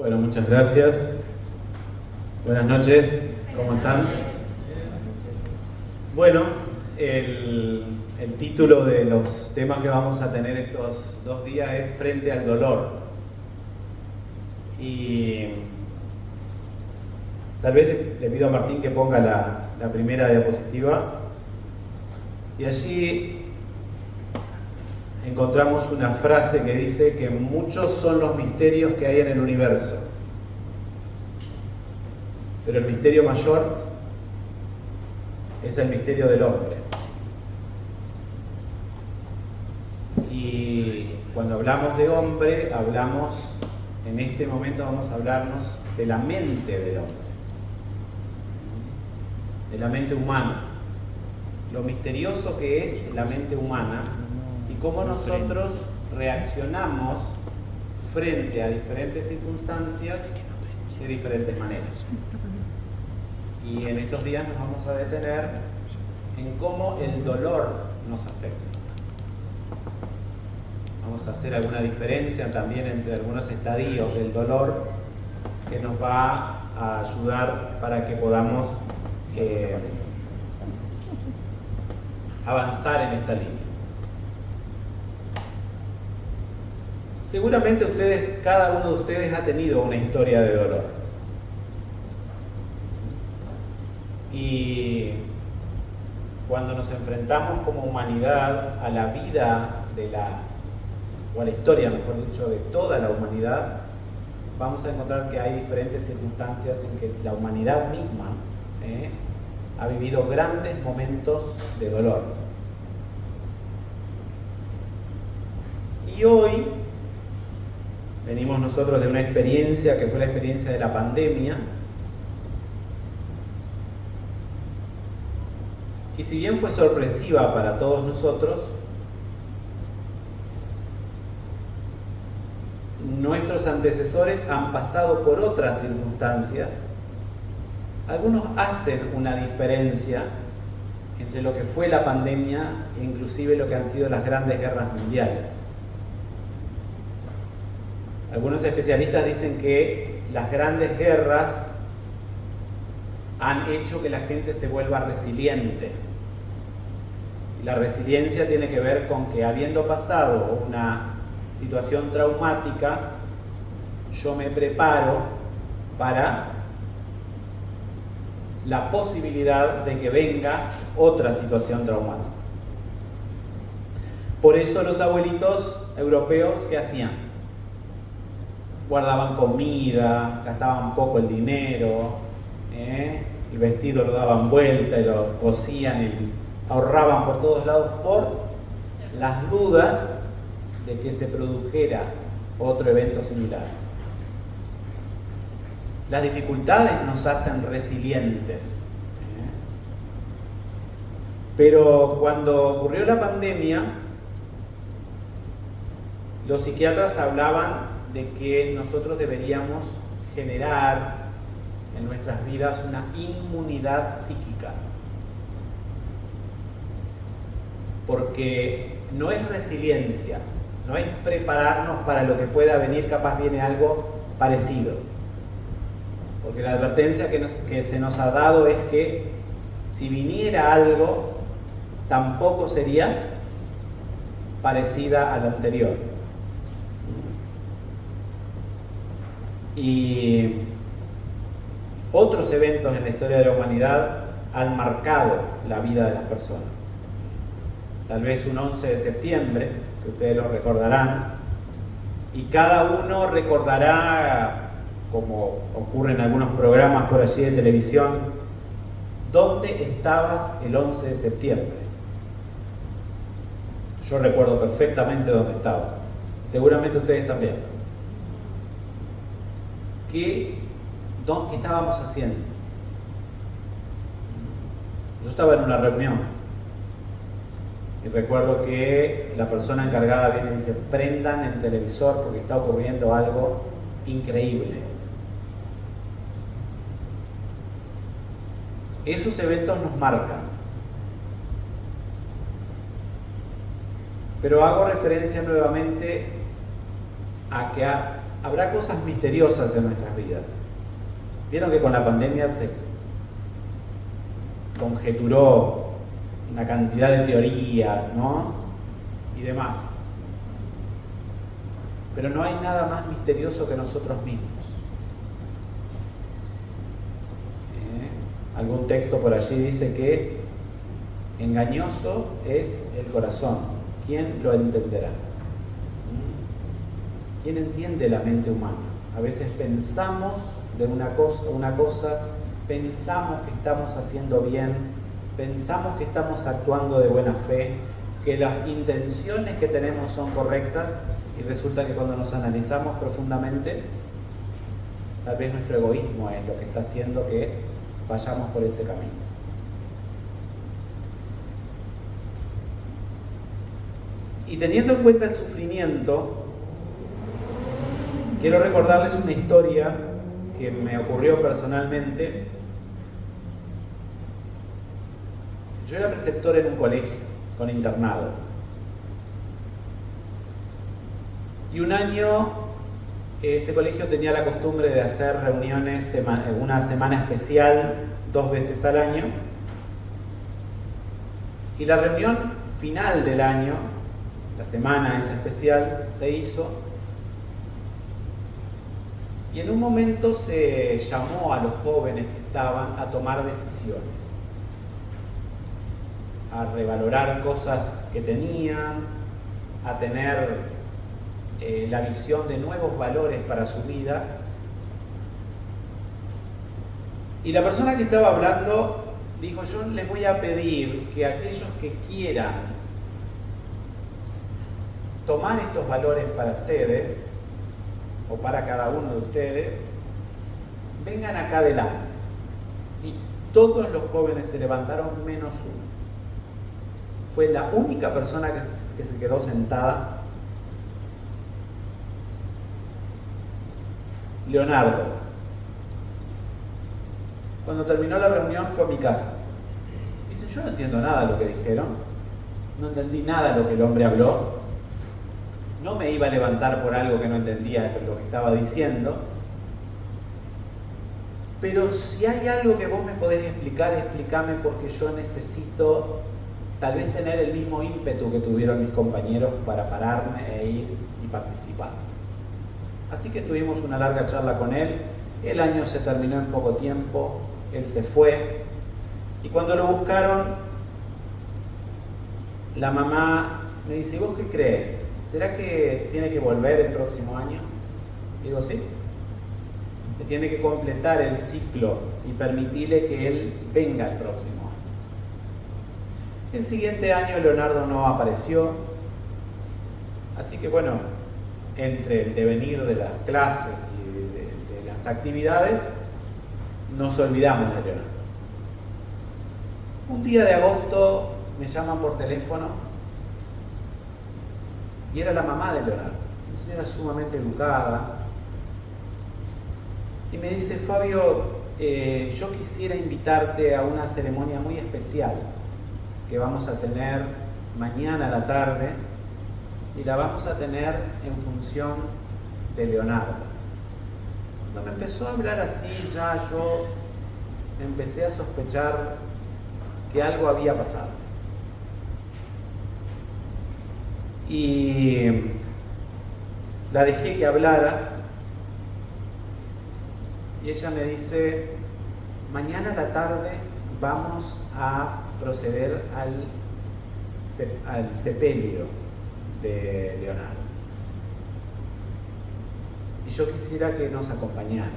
Bueno, muchas gracias. Buenas noches, ¿cómo están? Bueno, el título de los temas que vamos a tener estos 2 días es Frente al dolor. Y tal vez le pido a Martín que ponga la primera diapositiva. Y allí encontramos una frase que dice que muchos son los misterios que hay en el universo, pero el misterio mayor es el misterio del hombre. Y cuando hablamos de hombre, en este momento vamos a hablarnos de la mente del hombre, de la mente humana, lo misterioso que es la mente humana y cómo nosotros reaccionamos frente a diferentes circunstancias de diferentes maneras. Y en estos días nos vamos a detener en cómo el dolor nos afecta. Vamos a hacer alguna diferencia también entre algunos estadios del dolor que nos va a ayudar para que podamos avanzar en esta línea. Seguramente cada uno de ustedes ha tenido una historia de dolor. Y cuando nos enfrentamos como humanidad a la vida o a la historia, mejor dicho, de toda la humanidad, vamos a encontrar que hay diferentes circunstancias en que la humanidad misma ha vivido grandes momentos de dolor. Y hoy venimos nosotros de una experiencia que fue la experiencia de la pandemia. Y si bien fue sorpresiva para todos nosotros, nuestros antecesores han pasado por otras circunstancias. Algunos hacen una diferencia entre lo que fue la pandemia e inclusive lo que han sido las grandes guerras mundiales. Algunos especialistas dicen que las grandes guerras han hecho que la gente se vuelva resiliente. Y la resiliencia tiene que ver con que, habiendo pasado una situación traumática, yo me preparo para la posibilidad de que venga otra situación traumática. Por eso los abuelitos europeos, ¿qué hacían? Guardaban comida, gastaban poco el dinero, el vestido lo daban vuelta y lo cosían y ahorraban por todos lados por las dudas de que se produjera otro evento similar. Las dificultades nos hacen resilientes. Pero cuando ocurrió la pandemia, los psiquiatras hablaban de que nosotros deberíamos generar en nuestras vidas una inmunidad psíquica. Porque no es resiliencia, no es prepararnos para lo que pueda venir, capaz viene algo parecido. Porque la advertencia que se nos ha dado es que si viniera algo, tampoco sería parecida a la anterior. Y otros eventos en la historia de la humanidad han marcado la vida de las personas. Tal vez un 11 de septiembre, que ustedes lo recordarán, y cada uno recordará, como ocurre en algunos programas por allí de televisión, ¿dónde estabas el 11 de septiembre? Yo recuerdo perfectamente dónde estaba. Seguramente ustedes también. ¿Qué estábamos haciendo? Yo estaba en una reunión y recuerdo que la persona encargada viene y dice: prendan el televisor porque está ocurriendo algo increíble. Esos eventos nos marcan. Pero hago referencia nuevamente a que habrá cosas misteriosas en nuestras vidas. Vieron que con la pandemia se conjeturó una cantidad de teorías, ¿no? Y demás. Pero no hay nada más misterioso que nosotros mismos. Algún texto por allí dice que engañoso es el corazón. ¿Quién lo entenderá? ¿Quién entiende la mente humana? A veces pensamos de una cosa, pensamos que estamos haciendo bien, pensamos que estamos actuando de buena fe, que las intenciones que tenemos son correctas, y resulta que cuando nos analizamos profundamente, tal vez nuestro egoísmo es lo que está haciendo que vayamos por ese camino. Y teniendo en cuenta el sufrimiento, quiero recordarles una historia que me ocurrió personalmente. Yo era preceptor en un colegio con internado. Y un año ese colegio tenía la costumbre de hacer reuniones, una semana especial 2 veces al año. Y la reunión final del año, la semana esa especial, se hizo. Y en un momento se llamó a los jóvenes que estaban a tomar decisiones, a revalorar cosas que tenían, a tener la visión de nuevos valores para su vida. Y la persona que estaba hablando dijo: yo les voy a pedir que aquellos que quieran tomar estos valores para ustedes, o para cada uno de ustedes, vengan acá adelante. Y todos los jóvenes se levantaron menos uno. Fue la única persona que se quedó sentada. Leonardo. Cuando terminó la reunión fue a mi casa. Dice: yo no entiendo nada de lo que dijeron, no entendí nada de lo que el hombre habló, no me iba a levantar por algo que no entendía lo que estaba diciendo, pero si hay algo que vos me podés explicar, explícame, porque yo necesito tal vez tener el mismo ímpetu que tuvieron mis compañeros para pararme e ir y participar. Así que tuvimos una larga charla con él. El año se terminó en poco tiempo, él se fue, y cuando lo buscaron, la mamá me dice: ¿y vos qué crees? ¿Será que tiene que volver el próximo año? Digo: sí. Que tiene que completar el ciclo y permitirle que él venga el próximo año. El siguiente año Leonardo no apareció, así que bueno, entre el devenir de las clases y de las actividades, nos olvidamos de Leonardo. Un día de agosto me llaman por teléfono y era la mamá de Leonardo, una señora sumamente educada, y me dice: Fabio, yo quisiera invitarte a una ceremonia muy especial que vamos a tener mañana a la tarde, y la vamos a tener en función de Leonardo. Cuando me empezó a hablar así, ya yo empecé a sospechar que algo había pasado. Y la dejé que hablara, y ella me dice: mañana a la tarde vamos a proceder al sepelio de Leonardo, y yo quisiera que nos acompañaras.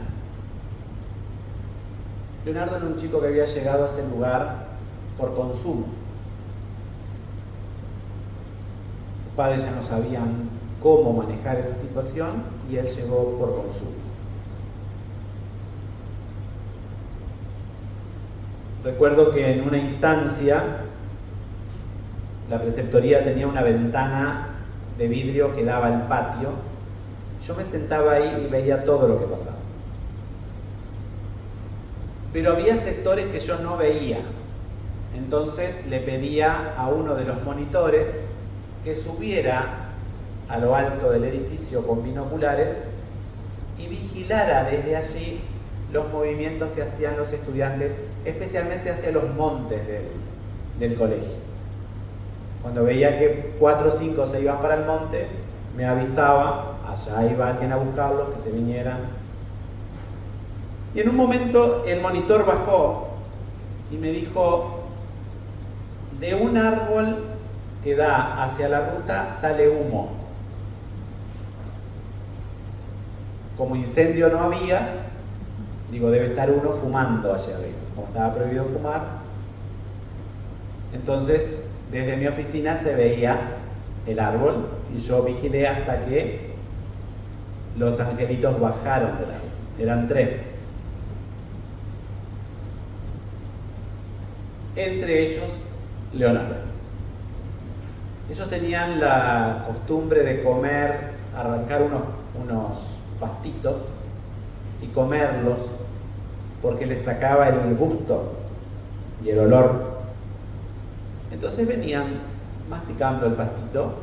Leonardo era un chico que había llegado a ese lugar por consumo. Los padres ya no sabían cómo manejar esa situación y él llegó por consumo. Recuerdo que en una instancia la preceptoría tenía una ventana de vidrio que daba al patio. Yo me sentaba ahí y veía todo lo que pasaba. Pero había sectores que yo no veía. Entonces le pedía a uno de los monitores que subiera a lo alto del edificio con binoculares y vigilara desde allí los movimientos que hacían los estudiantes, especialmente hacia los montes del colegio. Cuando veía que 4 o 5 se iban para el monte, me avisaba, allá iba alguien a buscarlos, que se vinieran. Y en un momento el monitor bajó y me dijo, de un árbol que da hacia la ruta sale humo. Como incendio no había, digo, debe estar uno fumando allá arriba. Como estaba prohibido fumar, entonces desde mi oficina se veía el árbol y yo vigilé hasta que los angelitos bajaron del árbol. Eran 3. Entre ellos, Leonardo. Ellos tenían la costumbre de comer, arrancar unos pastitos y comerlos porque les sacaba el gusto y el olor. Entonces venían masticando el pastito.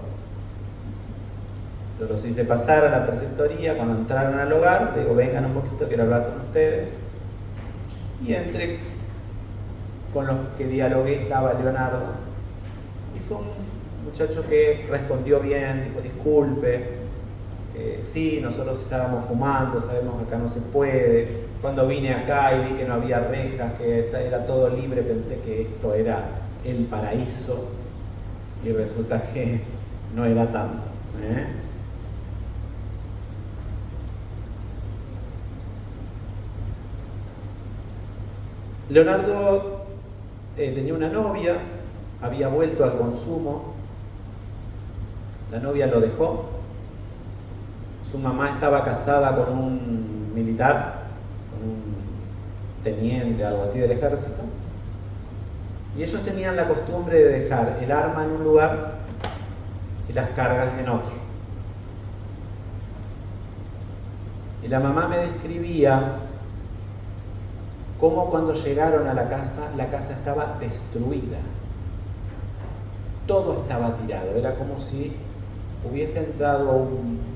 Yo los hice pasar a la preceptoría. Cuando entraron al hogar, digo, vengan un poquito, quiero hablar con ustedes. Y entre con los que dialogué estaba Leonardo. Y fue un muchacho que respondió bien, dijo, disculpe, sí, nosotros estábamos fumando, sabemos que acá no se puede. Cuando vine acá y vi que no había rejas, que era todo libre, pensé que esto era el paraíso. Y resulta que no era tanto. Leonardo tenía una novia, había vuelto al consumo, la novia lo dejó, su mamá estaba casada con un militar, con un teniente, algo así del ejército, y ellos tenían la costumbre de dejar el arma en un lugar y las cargas en otro. Y la mamá me describía cómo cuando llegaron a la casa estaba destruida. Todo estaba tirado, era como si hubiese entrado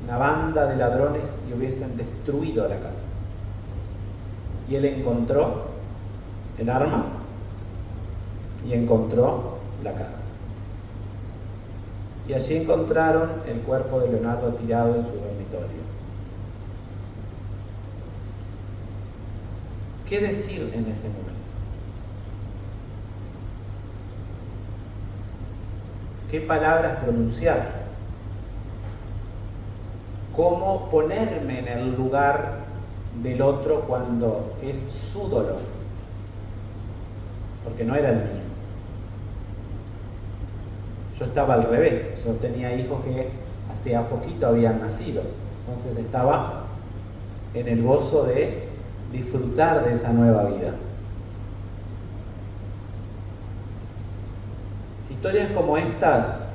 una banda de ladrones y hubiesen destruido la casa. Y él encontró el arma y encontró la carga. Y allí encontraron el cuerpo de Leonardo tirado en su dormitorio. ¿Qué decir en ese momento? ¿Qué palabras pronunciar? ¿Cómo ponerme en el lugar del otro cuando es su dolor? Porque no era el mío. Yo estaba al revés. Yo tenía hijos que hacía poquito habían nacido. Entonces estaba en el gozo de disfrutar de esa nueva vida. Historias como estas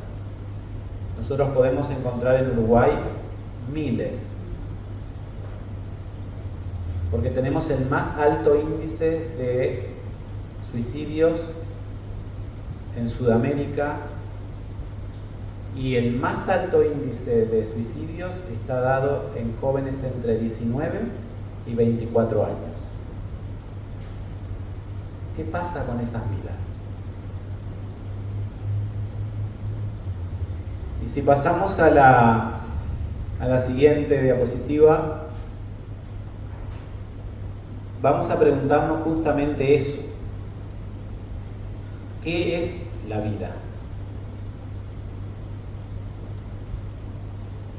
nosotros podemos encontrar en Uruguay miles, porque tenemos el más alto índice de suicidios en Sudamérica y el más alto índice de suicidios está dado en jóvenes entre 19 y 24 años. ¿Qué pasa con esas vidas? Y si pasamos a la siguiente diapositiva, vamos a preguntarnos justamente eso. ¿Qué es la vida?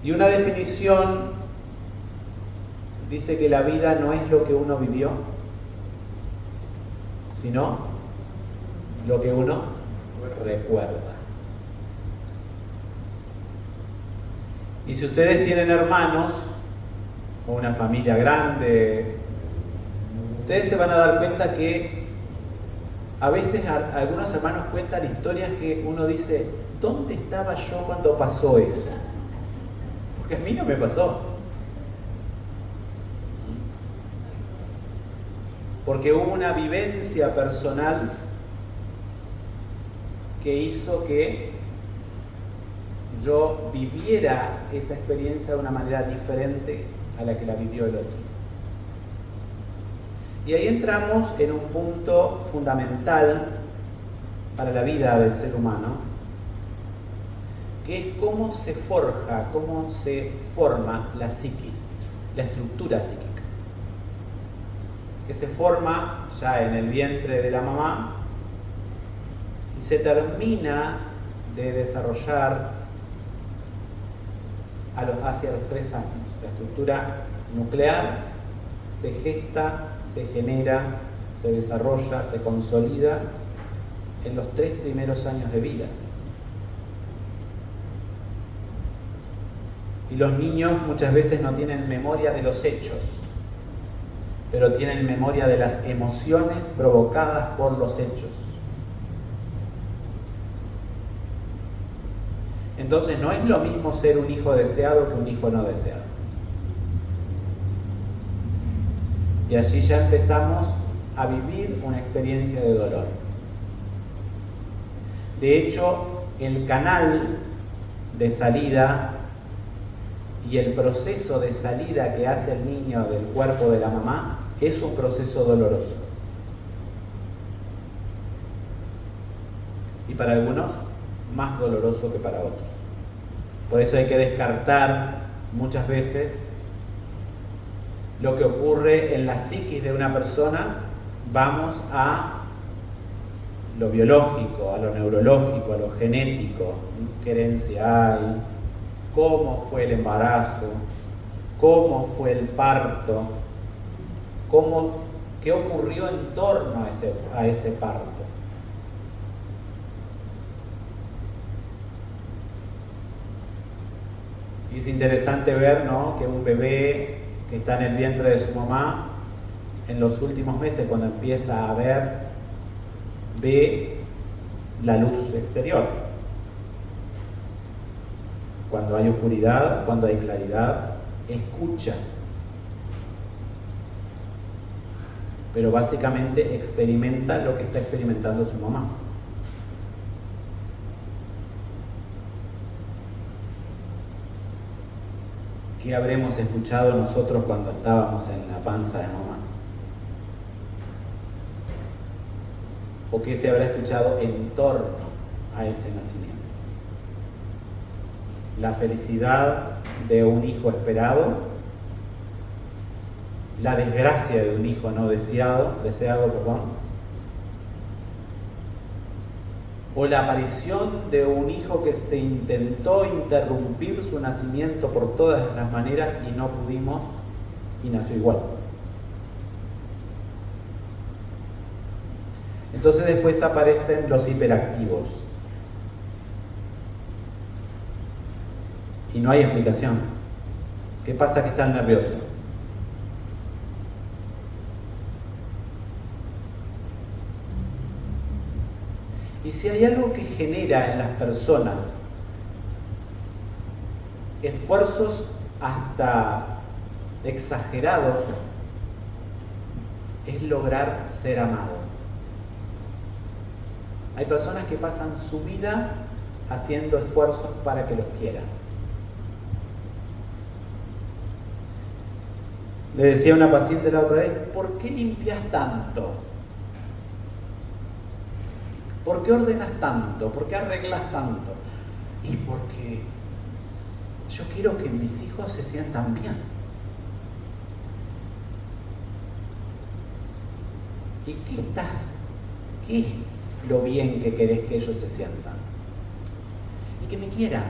Y una definición dice que la vida no es lo que uno vivió, sino lo que uno recuerda. Y si ustedes tienen hermanos o una familia grande, ustedes se van a dar cuenta que a veces algunos hermanos cuentan historias que uno dice, ¿dónde estaba yo cuando pasó eso? Porque a mí no me pasó. Porque hubo una vivencia personal que hizo que yo viviera esa experiencia de una manera diferente a la que la vivió el otro. Y ahí entramos en un punto fundamental para la vida del ser humano, que es cómo se forja, cómo se forma la psiquis, la estructura psíquica, que se forma ya en el vientre de la mamá y se termina de desarrollar hacia los 3 años. La estructura nuclear se gesta, se genera, se desarrolla, se consolida en los 3 primeros años de vida. Y los niños muchas veces no tienen memoria de los hechos, pero tienen memoria de las emociones provocadas por los hechos. Entonces no es lo mismo ser un hijo deseado que un hijo no deseado. Y allí ya empezamos a vivir una experiencia de dolor. De hecho, el canal de salida y el proceso de salida que hace el niño del cuerpo de la mamá es un proceso doloroso. Y para algunos, más doloroso que para otros. Por eso hay que descartar muchas veces lo que ocurre en la psiquis de una persona. Vamos a lo biológico, a lo neurológico, a lo genético, qué herencia hay, cómo fue el embarazo, cómo fue el parto, qué ocurrió en torno a ese parto. Y es interesante ver, ¿no?, que un bebé que está en el vientre de su mamá, en los últimos meses, cuando empieza a ver, ve la luz exterior. Cuando hay oscuridad, cuando hay claridad, escucha. Pero básicamente experimenta lo que está experimentando su mamá. ¿Qué habremos escuchado nosotros cuando estábamos en la panza de mamá? ¿O qué se habrá escuchado en torno a ese nacimiento? La felicidad de un hijo esperado, la desgracia de un hijo no deseado, o la aparición de un hijo que se intentó interrumpir su nacimiento por todas las maneras y no pudimos, y nació igual. Entonces después aparecen los hiperactivos. Y no hay explicación. ¿Qué pasa que están nerviosos? Y si hay algo que genera en las personas esfuerzos hasta exagerados, es lograr ser amado. Hay personas que pasan su vida haciendo esfuerzos para que los quieran. Le decía a una paciente la otra vez, ¿por qué limpias tanto? ¿Por qué ordenas tanto? ¿Por qué arreglas tanto? Y porque yo quiero que mis hijos se sientan bien. ¿Y qué es lo bien que querés que ellos se sientan? Y que me quieran.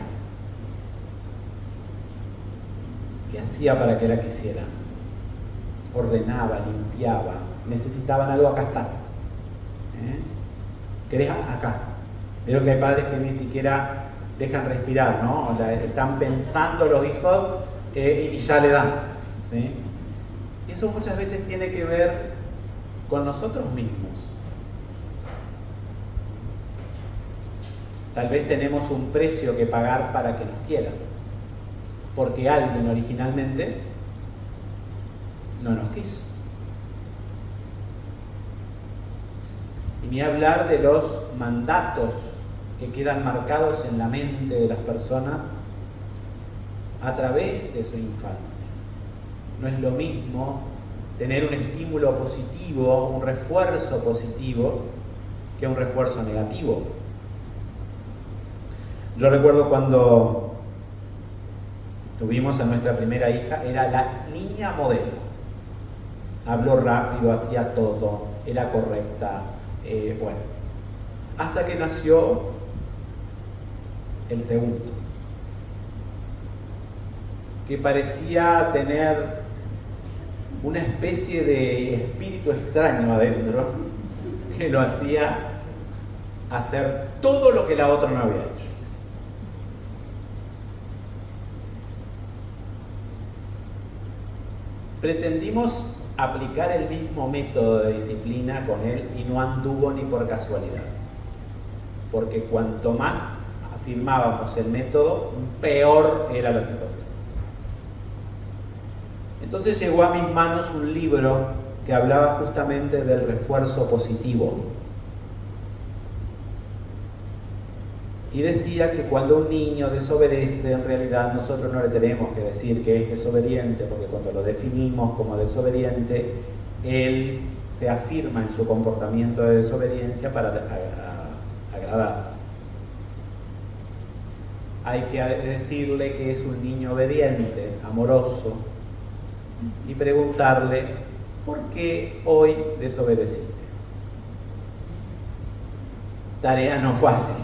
¿Qué hacía para que la quisieran? Ordenaba, limpiaba, necesitaban algo, acá está. ¿Querés? Acá. Vieron que hay padres que ni siquiera dejan respirar, ¿no? O sea, están pensando los hijos y ya le dan, ¿sí? Y eso muchas veces tiene que ver con nosotros mismos. Tal vez tenemos un precio que pagar para que nos quieran, porque alguien originalmente no nos quiso. Y ni hablar de los mandatos que quedan marcados en la mente de las personas a través de su infancia. no es lo mismo tener un estímulo positivo, un refuerzo positivo, que un refuerzo negativo. Yo recuerdo cuando tuvimos a nuestra primera hija, era la niña modelo. Habló rápido, hacía todo, era correcta, bueno. Hasta que nació el segundo, que parecía tener una especie de espíritu extraño adentro, que lo hacía hacer todo lo que la otra no había hecho. Pretendimos aplicar el mismo método de disciplina con él y no anduvo ni por casualidad. Porque cuanto más afirmábamos el método, peor era la situación. Entonces llegó a mis manos un libro que hablaba justamente del refuerzo positivo. Y decía que cuando un niño desobedece, en realidad nosotros no le tenemos que decir que es desobediente, porque cuando lo definimos como desobediente, él se afirma en su comportamiento de desobediencia para agradar. Hay que decirle que es un niño obediente, amoroso, y preguntarle, ¿por qué hoy desobedeciste? Tarea no fácil,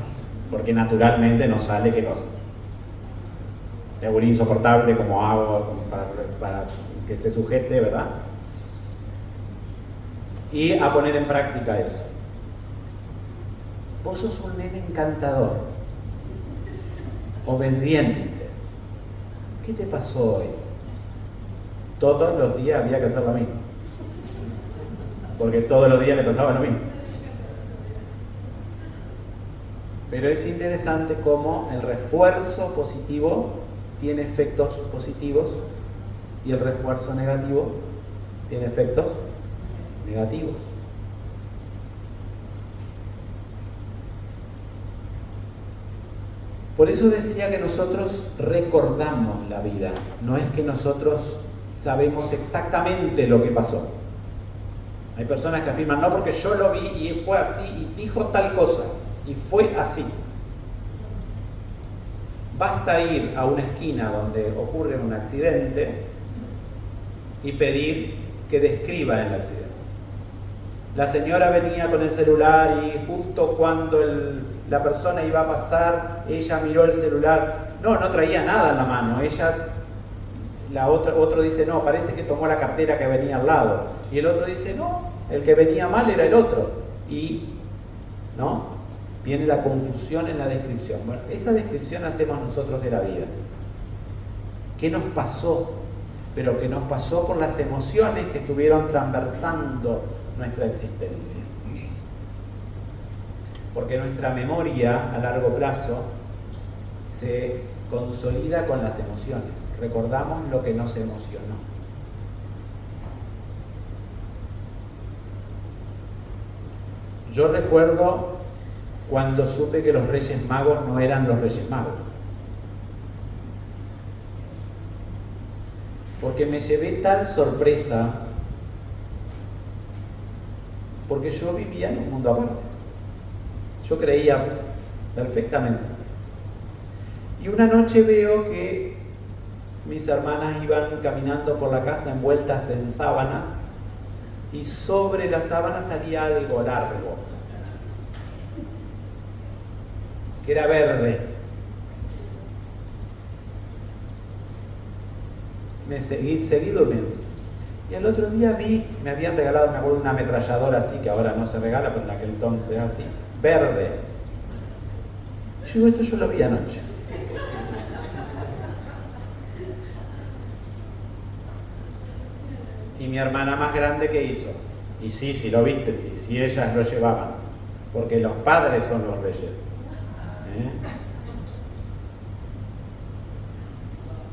porque naturalmente no sale qué cosa. Es un insoportable, como hago para que se sujete, ¿verdad? Y a poner en práctica eso. Vos sos un nene encantador, obediente. ¿Qué te pasó hoy? Todos los días había que hacer lo mismo, porque todos los días le pasaba lo mismo. Pero es interesante cómo el refuerzo positivo tiene efectos positivos y el refuerzo negativo tiene efectos negativos. Por eso decía que nosotros recordamos la vida, no es que nosotros sabemos exactamente lo que pasó. Hay personas que afirman, no, porque yo lo vi y fue así y dijo tal cosa y fue así. Basta ir a una esquina donde ocurre un accidente y pedir que describan el accidente. La señora venía con el celular y justo cuando la persona iba a pasar, ella miró el celular. No traía nada en la mano. Otro dice, no, parece que tomó la cartera que venía al lado. Y el otro dice, no, el que venía mal era el otro. Y, ¿no? Viene la confusión en la descripción. Bueno, esa descripción hacemos nosotros de la vida. ¿Qué nos pasó? Pero que nos pasó por las emociones que estuvieron transversando nuestra existencia. Porque nuestra memoria a largo plazo se consolida con las emociones. Recordamos lo que nos emocionó. Yo recuerdo cuando supe que los Reyes Magos no eran los Reyes Magos. Porque me llevé tal sorpresa, porque yo vivía en un mundo aparte. Yo creía perfectamente. Y una noche veo que mis hermanas iban caminando por la casa envueltas en sábanas y sobre las sábanas salía algo largo, que era verde. Seguí durmiendo. Y el otro día me habían regalado, me acuerdo, una ametralladora así, que ahora no se regala, pero en aquel entonces era así, verde. Yo digo, esto yo lo vi anoche. Y mi hermana más grande, ¿qué hizo? Y sí lo viste, sí, ellas lo llevaban, porque los padres son los reyes.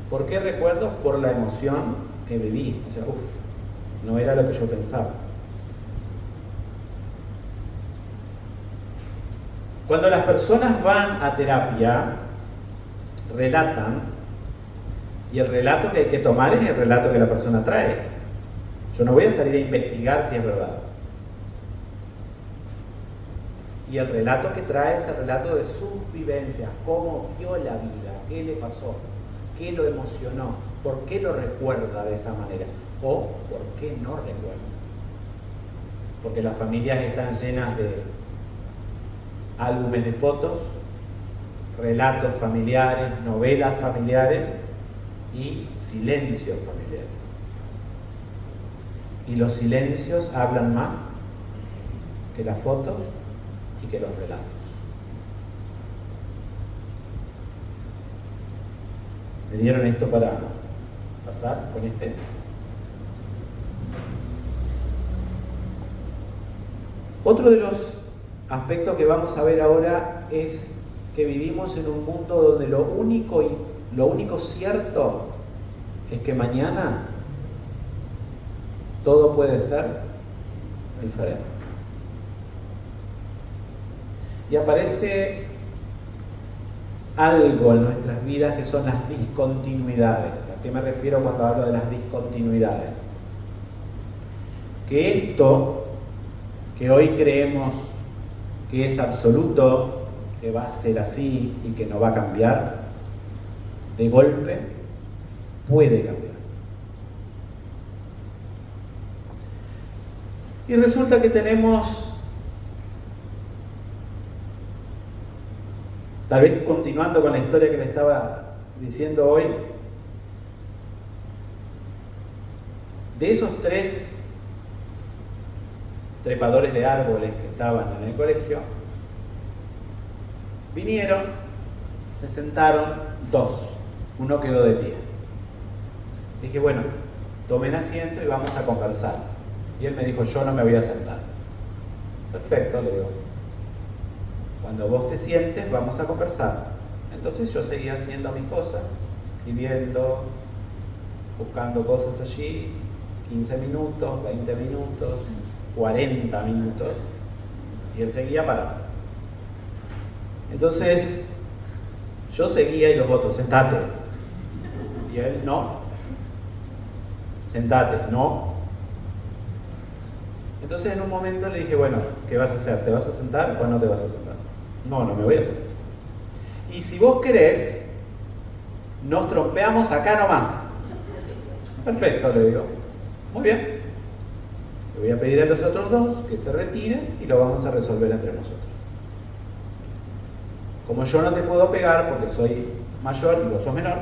¿Por qué recuerdo? Por la emoción que viví. O sea, no era lo que yo pensaba. Cuando las personas van a terapia, relatan Y el relato que hay que tomar es el relato que la persona trae. Yo no voy a salir a investigar si es verdad. Y el relato que trae es el relato de sus vivencias, cómo vio la vida, qué le pasó, qué lo emocionó, por qué lo recuerda de esa manera o por qué no recuerda. Porque las familias están llenas de álbumes de fotos, relatos familiares, novelas familiares y silencios familiares. Y los silencios hablan más que las fotos y que los relatos. ¿Me dieron esto para pasar con este? Otro de los aspectos que vamos a ver ahora es que vivimos en un mundo donde lo único cierto es que mañana todo puede ser diferente. Y aparece algo en nuestras vidas que son las discontinuidades. ¿A qué me refiero cuando hablo de las discontinuidades? Que esto que hoy creemos que es absoluto, que va a ser así y que no va a cambiar, de golpe puede cambiar. Y resulta que tenemos, tal vez continuando con la historia que le estaba diciendo hoy, de esos 3 trepadores de árboles que estaban en el colegio, vinieron, se sentaron 2, uno quedó de pie. Dije, bueno, tomen asiento y vamos a conversar. Y él me dijo, yo no me voy a sentar. Perfecto, le digo. Cuando vos te sientes, vamos a conversar. Entonces yo seguía haciendo mis cosas, escribiendo, buscando cosas allí, 15 minutos, 20 minutos, 40 minutos, y él seguía parado. Entonces, yo seguía y los otros, sentate. Y él, no. Sentate, no. Entonces en un momento le dije, bueno, ¿qué vas a hacer? ¿Te vas a sentar o no te vas a sentar? No, no me voy a sentar. Y si vos querés, nos trompeamos acá nomás. Perfecto, le digo. Muy bien. Le voy a pedir a los otros 2 que se retiren y lo vamos a resolver entre nosotros. Como yo no te puedo pegar porque soy mayor y vos sos menor,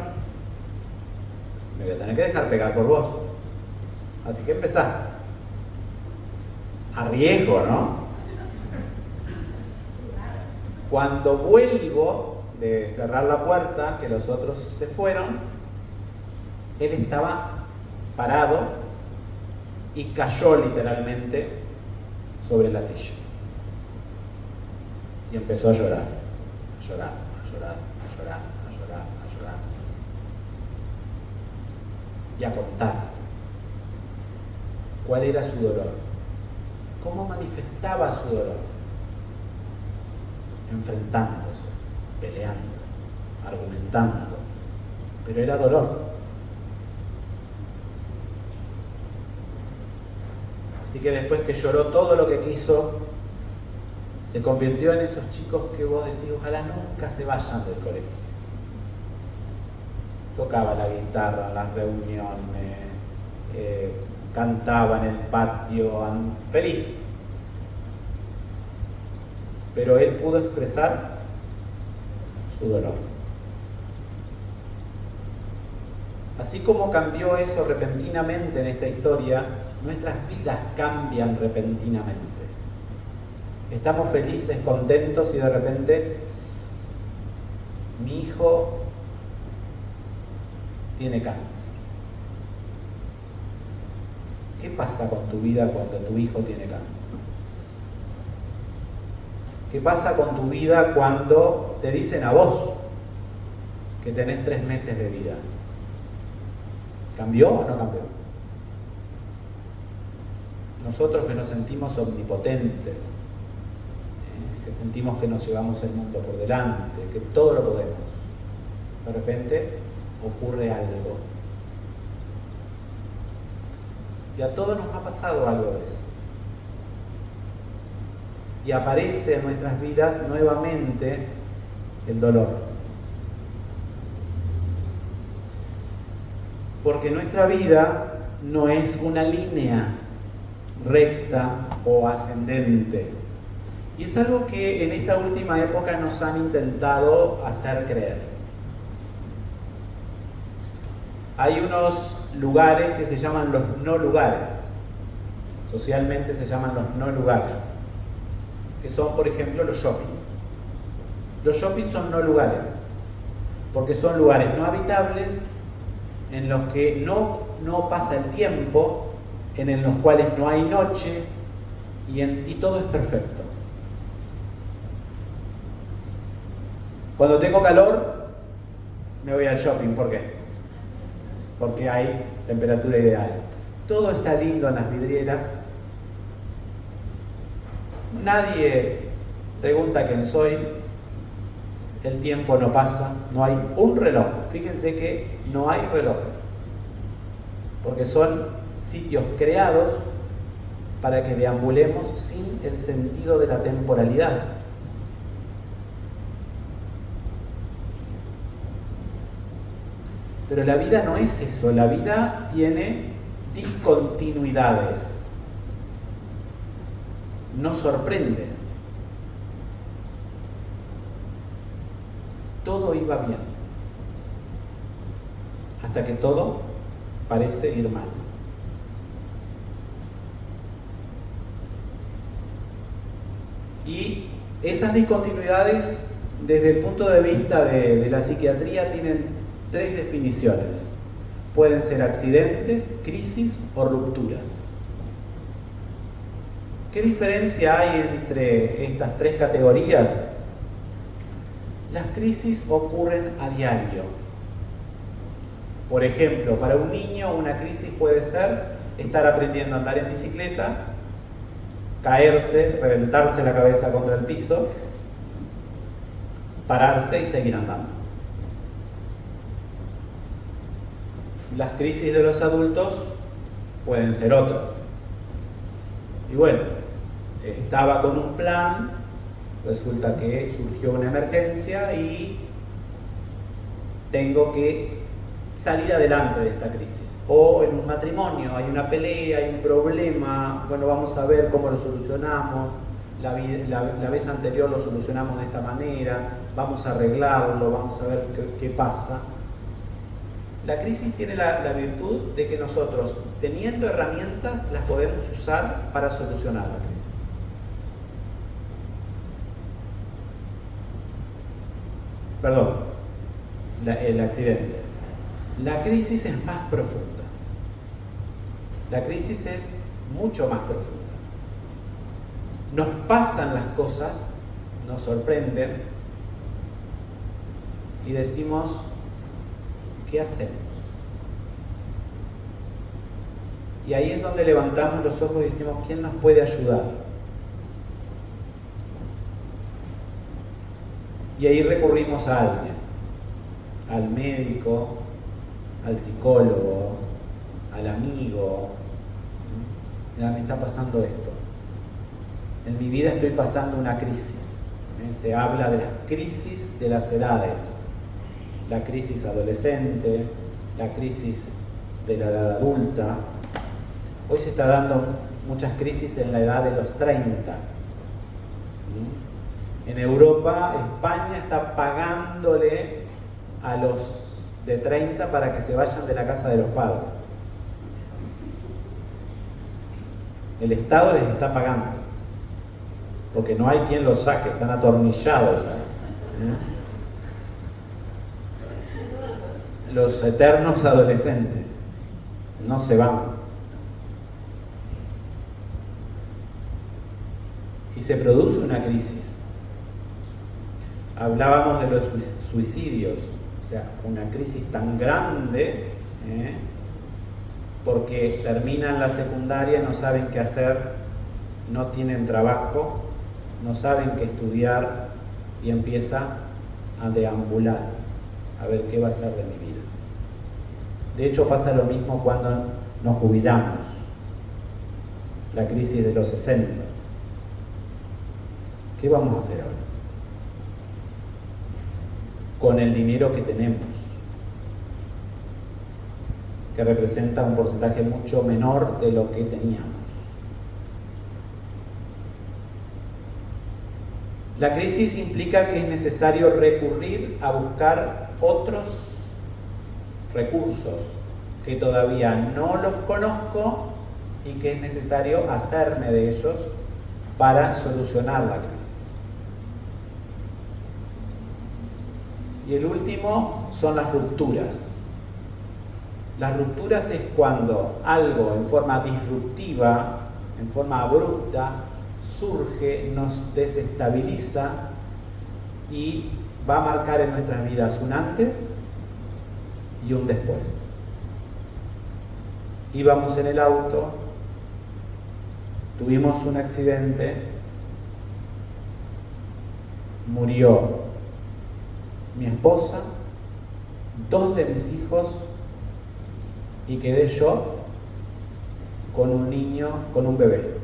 me voy a tener que dejar pegar por vos. Así que empezá. A riesgo, ¿no? Cuando vuelvo de cerrar la puerta, que los otros se fueron, él estaba parado y cayó literalmente sobre la silla. Y empezó a llorar, a llorar, a llorar, a llorar, a llorar, a llorar. Y a contar cuál era su dolor, cómo manifestaba su dolor, enfrentándose, peleando, argumentando, pero era dolor. Así que después que lloró todo lo que quiso, se convirtió en esos chicos que vos decís, ojalá nunca se vayan del colegio. Tocaba la guitarra en las reuniones, cantaba en el patio, feliz. Pero él pudo expresar su dolor. Así como cambió eso repentinamente en esta historia, nuestras vidas cambian repentinamente. Estamos felices, contentos y de repente mi hijo tiene cáncer. ¿Qué pasa con tu vida cuando tu hijo tiene cáncer? ¿Qué pasa con tu vida cuando te dicen a vos que tenés 3 meses de vida? ¿Cambió o no cambió? Nosotros que nos sentimos omnipotentes, que sentimos que nos llevamos el mundo por delante, que todo lo podemos, de repente ocurre algo. Y a todos nos ha pasado algo de eso. Y aparece en nuestras vidas nuevamente el dolor. Porque nuestra vida no es una línea recta o ascendente. Y es algo que en esta última época nos han intentado hacer creer. Hay unos lugares que se llaman los no lugares. Socialmente se llaman los no lugares. Que son, por ejemplo, los shoppings. Los shoppings son no lugares. Porque son lugares no habitables en los que no pasa el tiempo, en los cuales no hay noche y todo es perfecto. Cuando tengo calor, me voy al shopping. ¿Por qué? Porque hay temperatura ideal. Todo está lindo en las vidrieras. Nadie pregunta quién soy. El tiempo no pasa. No hay un reloj. Fíjense que no hay relojes. Porque son sitios creados para que deambulemos sin el sentido de la temporalidad. Pero la vida no es eso, la vida tiene discontinuidades. Nos sorprende. Todo iba bien, hasta que todo parece ir mal. Y esas discontinuidades, desde el punto de vista de la psiquiatría, tienen 3 definiciones. Pueden ser accidentes, crisis o rupturas. ¿Qué diferencia hay entre estas 3 categorías? Las crisis ocurren a diario. Por ejemplo, para un niño una crisis puede ser estar aprendiendo a andar en bicicleta, caerse, reventarse la cabeza contra el piso, pararse y seguir andando. Las crisis de los adultos pueden ser otras. Y bueno, estaba con un plan, resulta que surgió una emergencia y tengo que salir adelante de esta crisis. O en un matrimonio hay una pelea, hay un problema, bueno, vamos a ver cómo lo solucionamos. La vez anterior lo solucionamos de esta manera, vamos a arreglarlo, vamos a ver qué pasa. La crisis tiene la virtud de que nosotros, teniendo herramientas, las podemos usar para solucionar la crisis. Perdón, el accidente. La crisis es más profunda. La crisis es mucho más profunda. Nos pasan las cosas, nos sorprenden y decimos, ¿qué hacemos? Y ahí es donde levantamos los ojos y decimos, ¿quién nos puede ayudar? Y ahí recurrimos a alguien, al médico, al psicólogo, al amigo. Mira, me está pasando esto. En mi vida estoy pasando una crisis. Se habla de las crisis de las edades. La crisis adolescente, la crisis de la edad adulta. Hoy se está dando muchas crisis en la edad de los 30. ¿Sí? En Europa, España está pagándole a los de 30 para que se vayan de la casa de los padres. El Estado les está pagando, porque no hay quien los saque, están atornillados. Los eternos adolescentes no se van. Y se produce una crisis. Hablábamos de los suicidios, o sea, una crisis tan grande, porque terminan la secundaria, no saben qué hacer, no tienen trabajo, no saben qué estudiar y empieza a deambular, a ver qué va a ser de mi vida. De hecho, pasa lo mismo cuando nos jubilamos. La crisis de los 60. ¿Qué vamos a hacer ahora? Con el dinero que tenemos, que representa un porcentaje mucho menor de lo que teníamos. La crisis implica que es necesario recurrir a buscar otros recursos que todavía no los conozco y que es necesario hacerme de ellos para solucionar la crisis. Y el último son las rupturas. Las rupturas es cuando algo en forma disruptiva, en forma abrupta, surge, nos desestabiliza y va a marcar en nuestras vidas un antes y un después. Íbamos en el auto, tuvimos un accidente, murió mi esposa, 2 de mis hijos y quedé yo con un niño, con un bebé.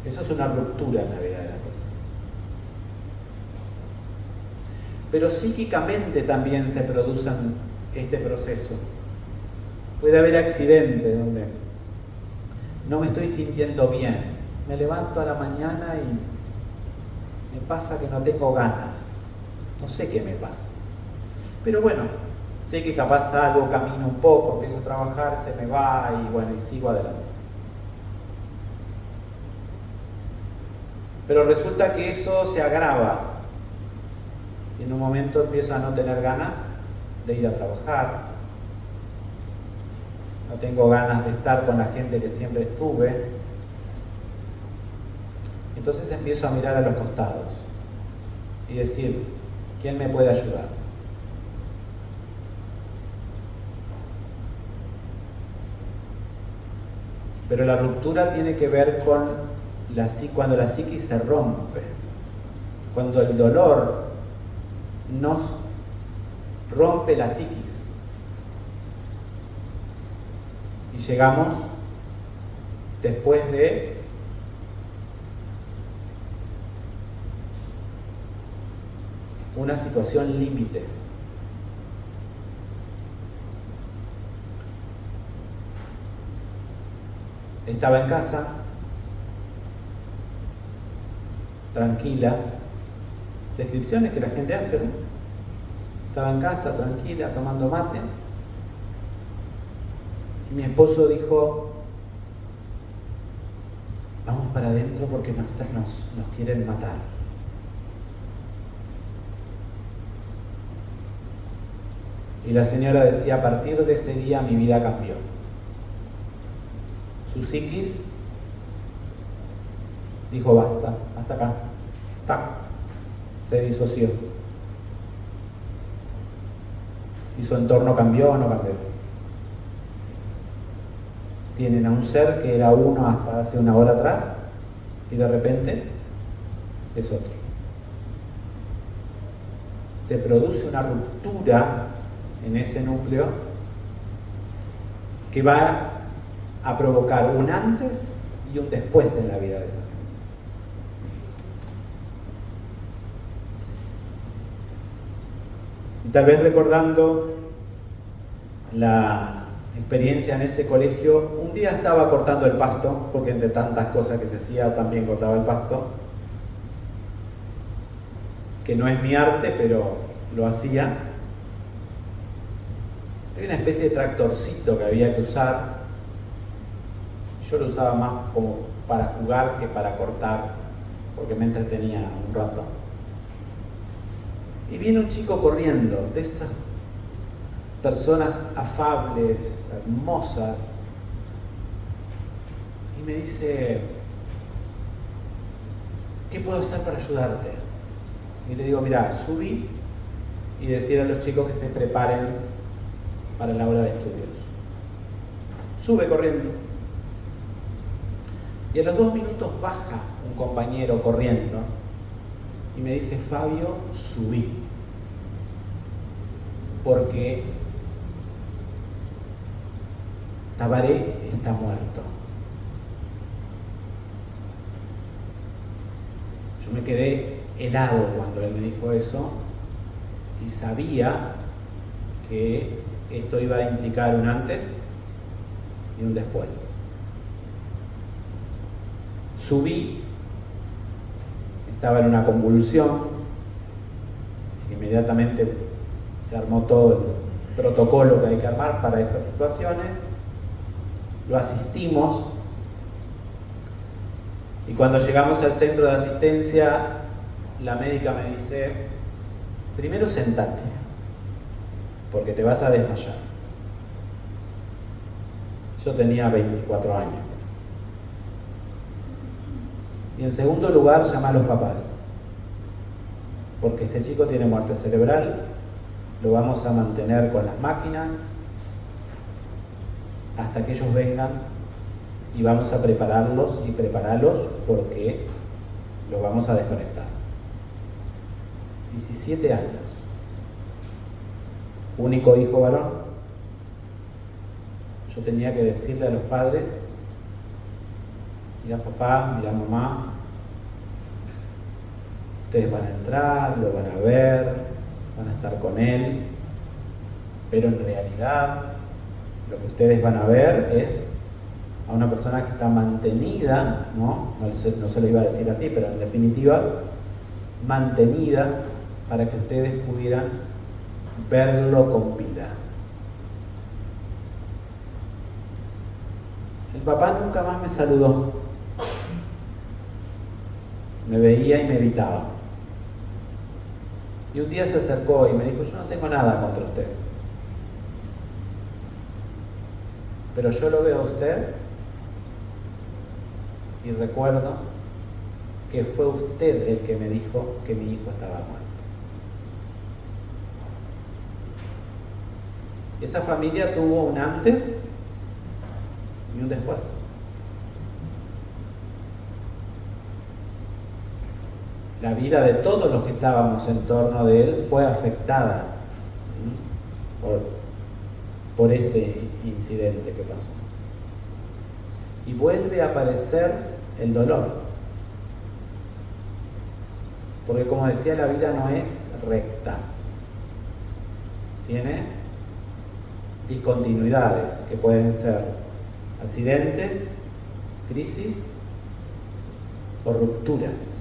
Eso es una ruptura en la vida de la persona. Pero psíquicamente también se produce este proceso. Puede haber accidentes donde no me estoy sintiendo bien. Me levanto a la mañana y me pasa que no tengo ganas. No sé qué me pasa. Pero bueno, sé que capaz salgo, camino un poco, empiezo a trabajar, se me va y bueno, y sigo adelante. Pero resulta que eso se agrava. Y en un momento empiezo a no tener ganas de ir a trabajar. No tengo ganas de estar con la gente que siempre estuve. Entonces empiezo a mirar a los costados y decir, ¿quién me puede ayudar? Pero la ruptura tiene que ver con cuando la psiquis se rompe, cuando el dolor nos rompe la psiquis y llegamos después de una situación límite. Estaba en casa, tranquila, descripciones que la gente hace, ¿no? Estaba en casa, tranquila, tomando mate, y mi esposo dijo, vamos para adentro porque nos quieren matar. Y la señora decía, a partir de ese día mi vida cambió. Su psiquis dijo, basta, hasta acá. ¡Tac! Se disoció. ¿Y su entorno cambió o no cambió? Tienen a un ser que era uno hasta hace una hora atrás y de repente es otro. Se produce una ruptura en ese núcleo que va a provocar un antes y un después en la vida de esa gente. Y tal vez recordando la experiencia en ese colegio, un día estaba cortando el pasto, porque entre tantas cosas que se hacía también cortaba el pasto, que no es mi arte, pero lo hacía. Hay una especie de tractorcito que había que usar. Yo lo usaba más como para jugar que para cortar, porque me entretenía un rato. Y viene un chico corriendo, de esas personas afables, hermosas, y me dice, ¿qué puedo hacer para ayudarte? Y le digo, mira, subí y decir a los chicos que se preparen para la hora de estudios. Sube corriendo. Y a los 2 minutos baja un compañero corriendo y me dice, Fabio, subí. porque Tabaré está muerto. Yo me quedé helado cuando él me dijo eso y sabía que esto iba a implicar un antes y un después. Subí, estaba en una convulsión, así que inmediatamente se armó todo el protocolo que hay que armar para esas situaciones. Lo asistimos y cuando llegamos al centro de asistencia, la médica me dice: primero sentate, porque te vas a desmayar. Yo tenía 24 años. Y en segundo lugar, llama a los papás, porque este chico tiene muerte cerebral, lo vamos a mantener con las máquinas hasta que ellos vengan y vamos a prepararlos y prepararlos porque lo vamos a desconectar. 17 años. Único hijo varón. Yo tenía que decirle a los padres: mira papá, mira mamá, ustedes van a entrar, lo van a ver, van a estar con él, pero en realidad lo que ustedes van a ver es a una persona que está mantenida, no se lo iba a decir así, pero en definitivas, mantenida para que ustedes pudieran verlo con vida. El papá nunca más me saludó. Me veía y me evitaba. Y un día se acercó y me dijo: yo no tengo nada contra usted, pero yo lo veo a usted y recuerdo que fue usted el que me dijo que mi hijo estaba muerto. Esa familia tuvo un antes y un después. La vida de todos los que estábamos en torno de él fue afectada por ese incidente que pasó. Y vuelve a aparecer el dolor. Porque, como decía, la vida no es recta. Tiene discontinuidades que pueden ser accidentes, crisis o rupturas.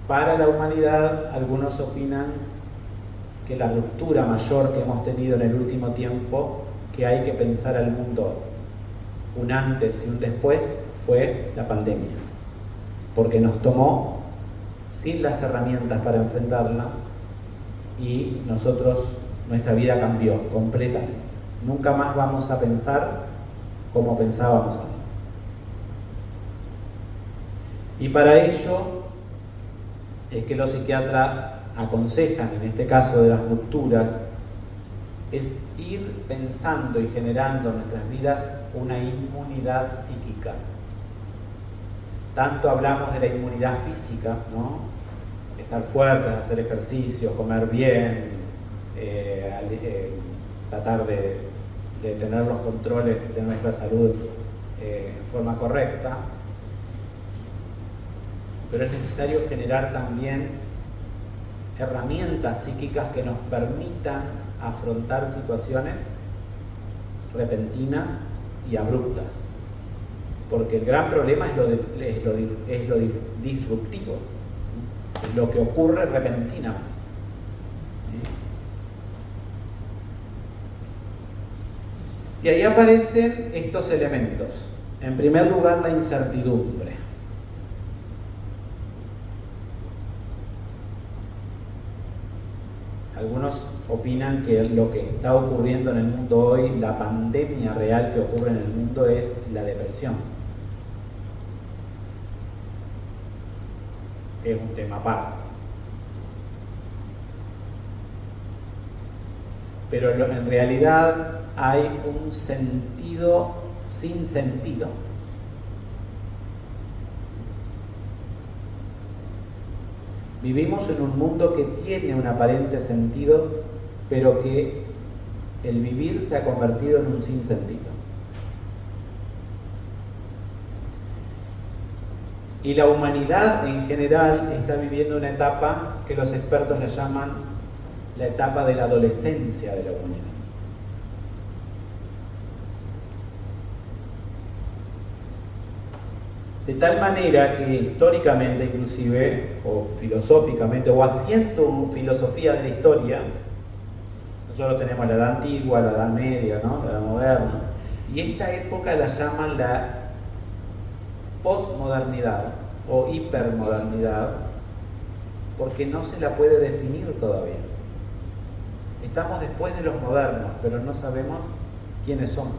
Para la humanidad, algunos opinan que la ruptura mayor que hemos tenido en el último tiempo, que hay que pensar al mundo un antes y un después, fue la pandemia, porque nos tomó sin las herramientas para enfrentarla y nuestra vida cambió completamente. Nunca más vamos a pensar como pensábamos antes. Y para ello es que los psiquiatras aconsejan, en este caso de las rupturas, es ir pensando y generando en nuestras vidas una inmunidad psíquica. Tanto hablamos de la inmunidad física, ¿no? Estar fuertes, hacer ejercicio, comer bien, tratar de tener los controles de nuestra salud en forma correcta. Pero es necesario generar también herramientas psíquicas que nos permitan afrontar situaciones repentinas y abruptas, porque el gran problema es lo disruptivo, es lo que ocurre repentinamente. ¿Sí? Y ahí aparecen estos elementos. En primer lugar, la incertidumbre. Algunos opinan que lo que está ocurriendo en el mundo hoy, la pandemia real que ocurre en el mundo, es la depresión, que es un tema aparte. Pero en realidad hay un sentido sin sentido. Vivimos en un mundo que tiene un aparente sentido, pero que el vivir se ha convertido en un sinsentido. Y la humanidad en general está viviendo una etapa que los expertos le llaman la etapa de la adolescencia de la humanidad. De tal manera que históricamente inclusive, o filosóficamente, o haciendo filosofía de la historia, nosotros tenemos la edad antigua, la edad media, ¿no? La edad moderna, y esta época la llaman la posmodernidad o hipermodernidad, porque no se la puede definir todavía. Estamos después de los modernos, pero no sabemos quiénes somos.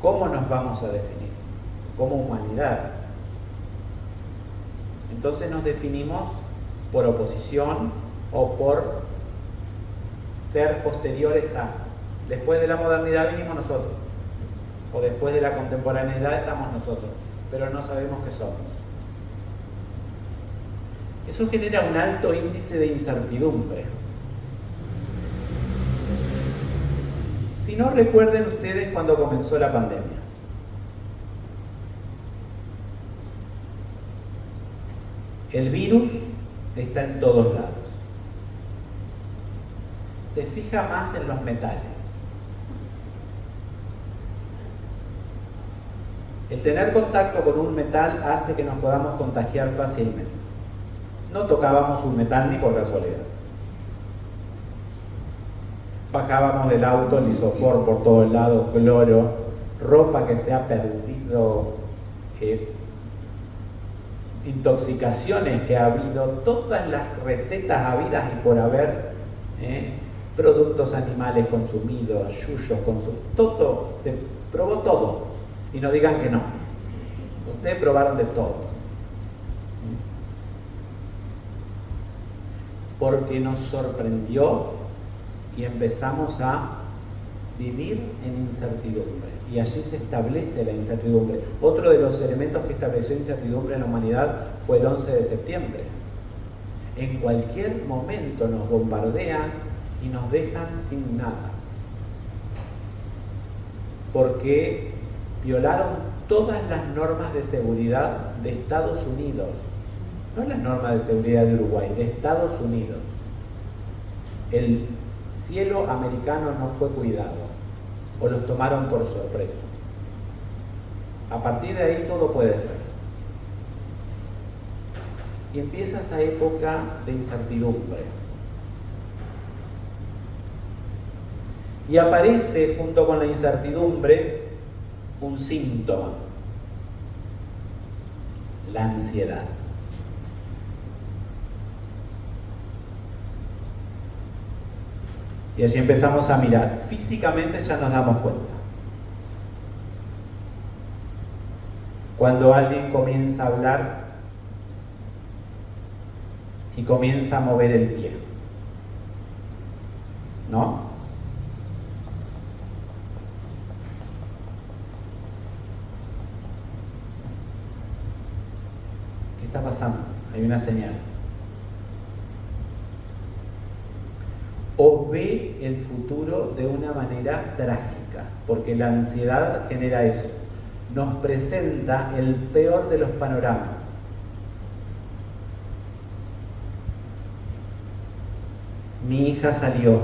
¿Cómo nos vamos a definir? Como humanidad. Entonces nos definimos por oposición o por ser posteriores a. Después de la modernidad vinimos nosotros, o después de la contemporaneidad estamos nosotros, pero no sabemos qué somos. Eso genera un alto índice de incertidumbre. Si no, recuerden ustedes cuando comenzó la pandemia. El virus está en todos lados. Se fija más en los metales. El tener contacto con un metal hace que nos podamos contagiar fácilmente. No tocábamos un metal ni por casualidad. Bajábamos del auto, lisofor por todos lados, cloro, ropa que se ha perdido, intoxicaciones que ha habido, todas las recetas habidas y por haber, productos animales consumidos, yuyos consumidos, todo, se probó todo. Y no digan que no. Ustedes probaron de todo. ¿Sí? Porque nos sorprendió y empezamos a vivir en incertidumbre. Y allí se establece la incertidumbre. Otro de los elementos que estableció incertidumbre en la humanidad fue el 11 de septiembre. En cualquier momento nos bombardean y nos dejan sin nada. Porque violaron todas las normas de seguridad de Estados Unidos. No las normas de seguridad de Uruguay, de Estados Unidos. El cielo americano no fue cuidado, o los tomaron por sorpresa. A partir de ahí todo puede ser. Y empieza esa época de incertidumbre. Y aparece junto con la incertidumbre un síntoma: la ansiedad. Y allí empezamos a mirar. Físicamente ya nos damos cuenta. Cuando alguien comienza a hablar y comienza a mover el pie, ¿no? ¿Qué está pasando? Hay una señal. O ve el futuro de una manera trágica, porque la ansiedad genera eso. Nos presenta el peor de los panoramas. Mi hija salió.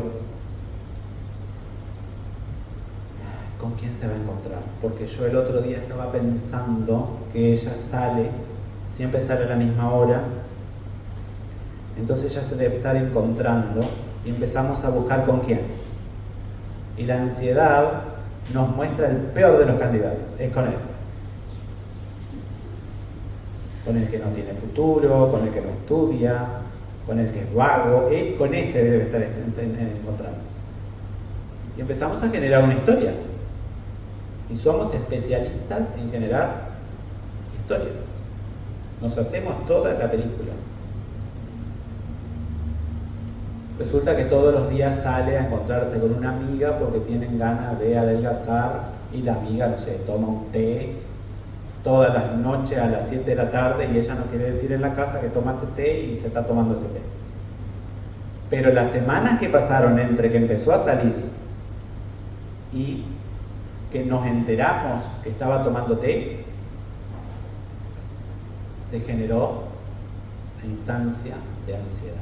¿Con quién se va a encontrar? Porque yo el otro día estaba pensando que ella sale, siempre sale a la misma hora, entonces ella se debe estar encontrando. Y empezamos a buscar con quién. Y la ansiedad nos muestra el peor de los candidatos, es con él. Con el que no tiene futuro, con el que no estudia, con el que es vago, con ese debe estar encontrándose. Y empezamos a generar una historia. Y somos especialistas en generar historias. Nos hacemos toda la película. Resulta que todos los días sale a encontrarse con una amiga porque tienen ganas de adelgazar y la amiga, no sé, toma un té todas las noches a las 7 de la tarde y ella no quiere decir en la casa que toma ese té y se está tomando ese té. Pero las semanas que pasaron entre que empezó a salir y que nos enteramos que estaba tomando té, se generó la instancia de ansiedad.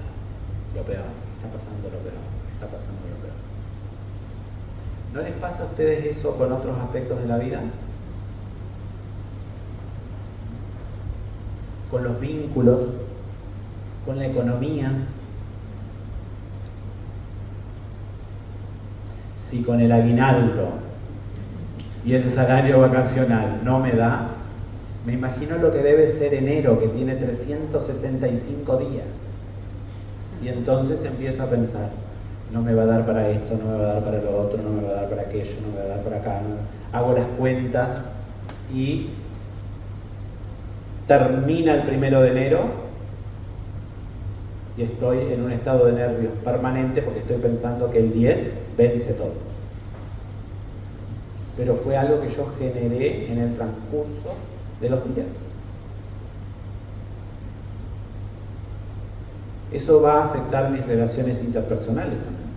Lo peor, está pasando lo peor, está pasando lo peor. ¿No les pasa a ustedes eso con otros aspectos de la vida? Con los vínculos, con la economía. Si con el aguinaldo y el salario vacacional no me da, me imagino lo que debe ser enero, que tiene 365 días. Y entonces empiezo a pensar, no me va a dar para esto, no me va a dar para lo otro, no me va a dar para aquello, no me va a dar para acá. No. Hago las cuentas y termina el 1 de enero y estoy en un estado de nervios permanente porque estoy pensando que el 10 vence todo. Pero fue algo que yo generé en el transcurso de los días. Eso va a afectar mis relaciones interpersonales también.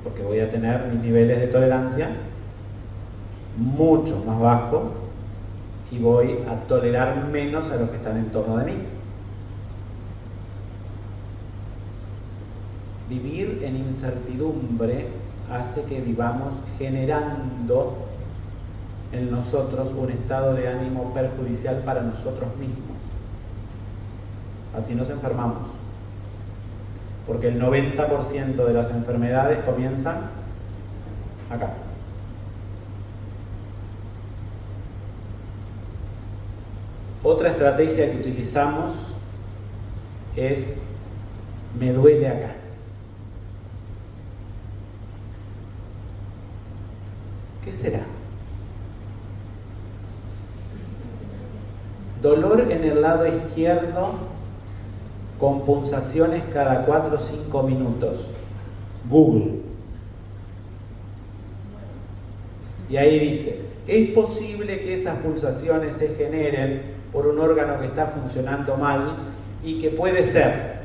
Porque voy a tener mis niveles de tolerancia mucho más bajos y voy a tolerar menos a los que están en torno de mí. Vivir en incertidumbre hace que vivamos generando en nosotros un estado de ánimo perjudicial para nosotros mismos. Así nos enfermamos. Porque el 90% de las enfermedades comienzan acá. Otra estrategia que utilizamos es me duele acá. ¿Qué será? Dolor en el lado izquierdo con punzaciones cada 4 o 5 minutos. Google. Y ahí dice, ¿es posible que esas pulsaciones se generen por un órgano que está funcionando mal y que puede ser?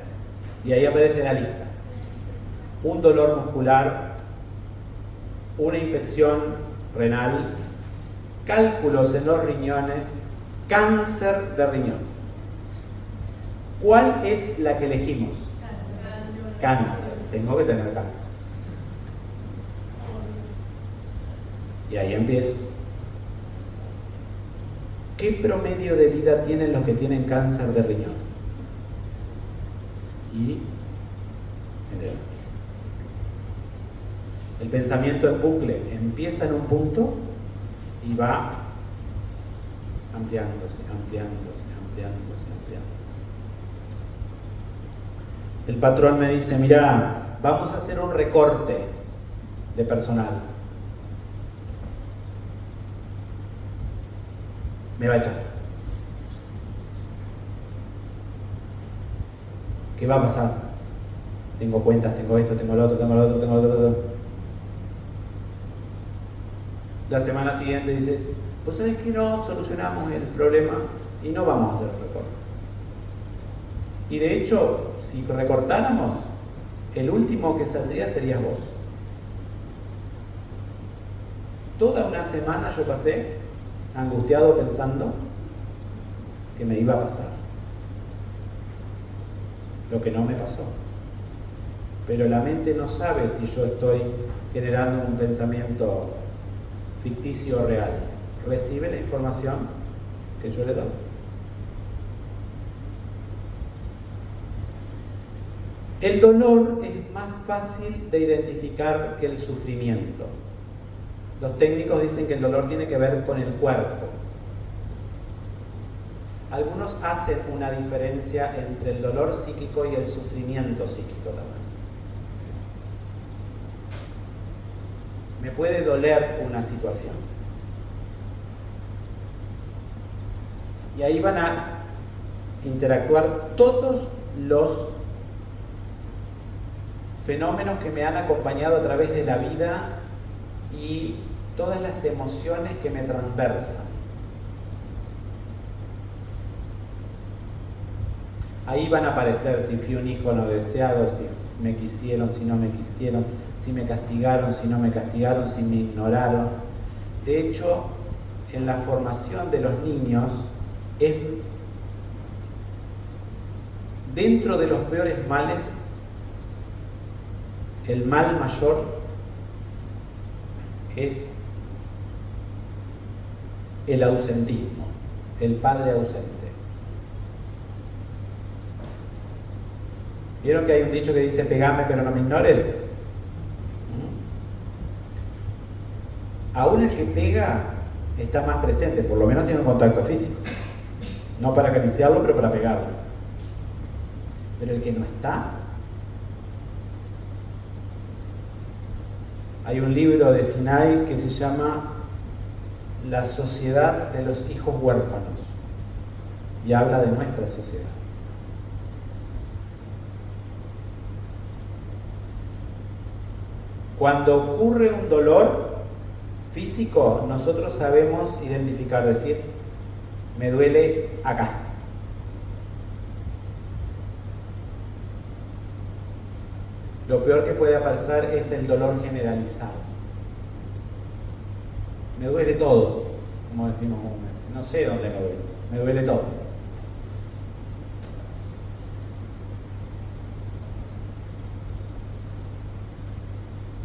Y ahí aparece la lista. Un dolor muscular, una infección renal, cálculos en los riñones, cáncer de riñón. ¿Cuál es la que elegimos? Cáncer. Tengo que tener cáncer. Y ahí empiezo. ¿Qué promedio de vida tienen los que tienen cáncer de riñón? Y el pensamiento en bucle empieza en un punto y va ampliándose, ampliándose, ampliándose, ampliándose. El patrón me dice, mira, vamos a hacer un recorte de personal. Me va a echar. ¿Qué va a pasar? Tengo cuentas, tengo esto, tengo lo otro, tengo lo otro, tengo lo otro. La semana siguiente dice, pues sabes que no solucionamos el problema y no vamos a hacer recorte. Y de hecho, si recortáramos, el último que saldría serías vos. Toda una semana yo pasé angustiado pensando que me iba a pasar. Lo que no me pasó. Pero la mente no sabe si yo estoy generando un pensamiento ficticio o real. Recibe la información que yo le doy. El dolor es más fácil de identificar que el sufrimiento. Los técnicos dicen que el dolor tiene que ver con el cuerpo. Algunos hacen una diferencia entre el dolor psíquico y el sufrimiento psíquico también. Me puede doler una situación. Y ahí van a interactuar todos los fenómenos que me han acompañado a través de la vida y todas las emociones que me transversan. Ahí van a aparecer si fui un hijo no deseado, si me quisieron, si no me quisieron, si me castigaron, si no me castigaron, si me ignoraron. De hecho, en la formación de los niños es dentro de los peores males, el mal mayor es el ausentismo, el padre ausente. ¿Vieron que hay un dicho que dice pegame pero no me ignores? Aún el que pega está más presente, por lo menos tiene un contacto físico. No para acariciarlo, pero para pegarlo. Pero el que no está... Hay un libro de Sinai que se llama La sociedad de los hijos huérfanos y habla de nuestra sociedad. Cuando ocurre un dolor físico, nosotros sabemos identificar, decir, me duele acá. Lo peor que puede pasar es el dolor generalizado. Me duele todo, como decimos, no sé dónde me duele todo.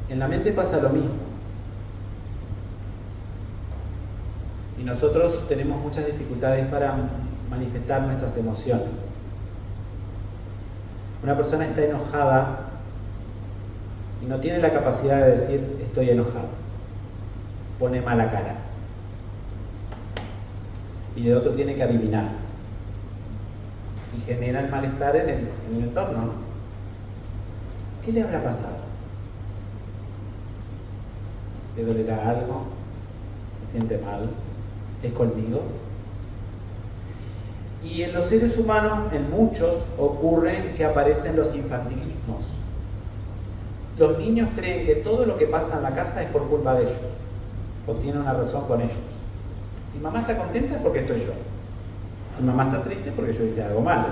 En la mente pasa lo mismo. Y nosotros tenemos muchas dificultades para manifestar nuestras emociones. Una persona está enojada y no tiene la capacidad de decir estoy enojado. Pone mala cara. Y el otro tiene que adivinar. Y genera el malestar en el entorno, ¿no? ¿Qué le habrá pasado? ¿Le dolerá algo? ¿Se siente mal? ¿Es conmigo? Y en los seres humanos, en muchos, ocurre que aparecen los infantilismos. Los niños creen que todo lo que pasa en la casa es por culpa de ellos, o tiene una razón con ellos. Si mamá está contenta es porque estoy yo. Si mamá está triste es porque yo hice algo malo.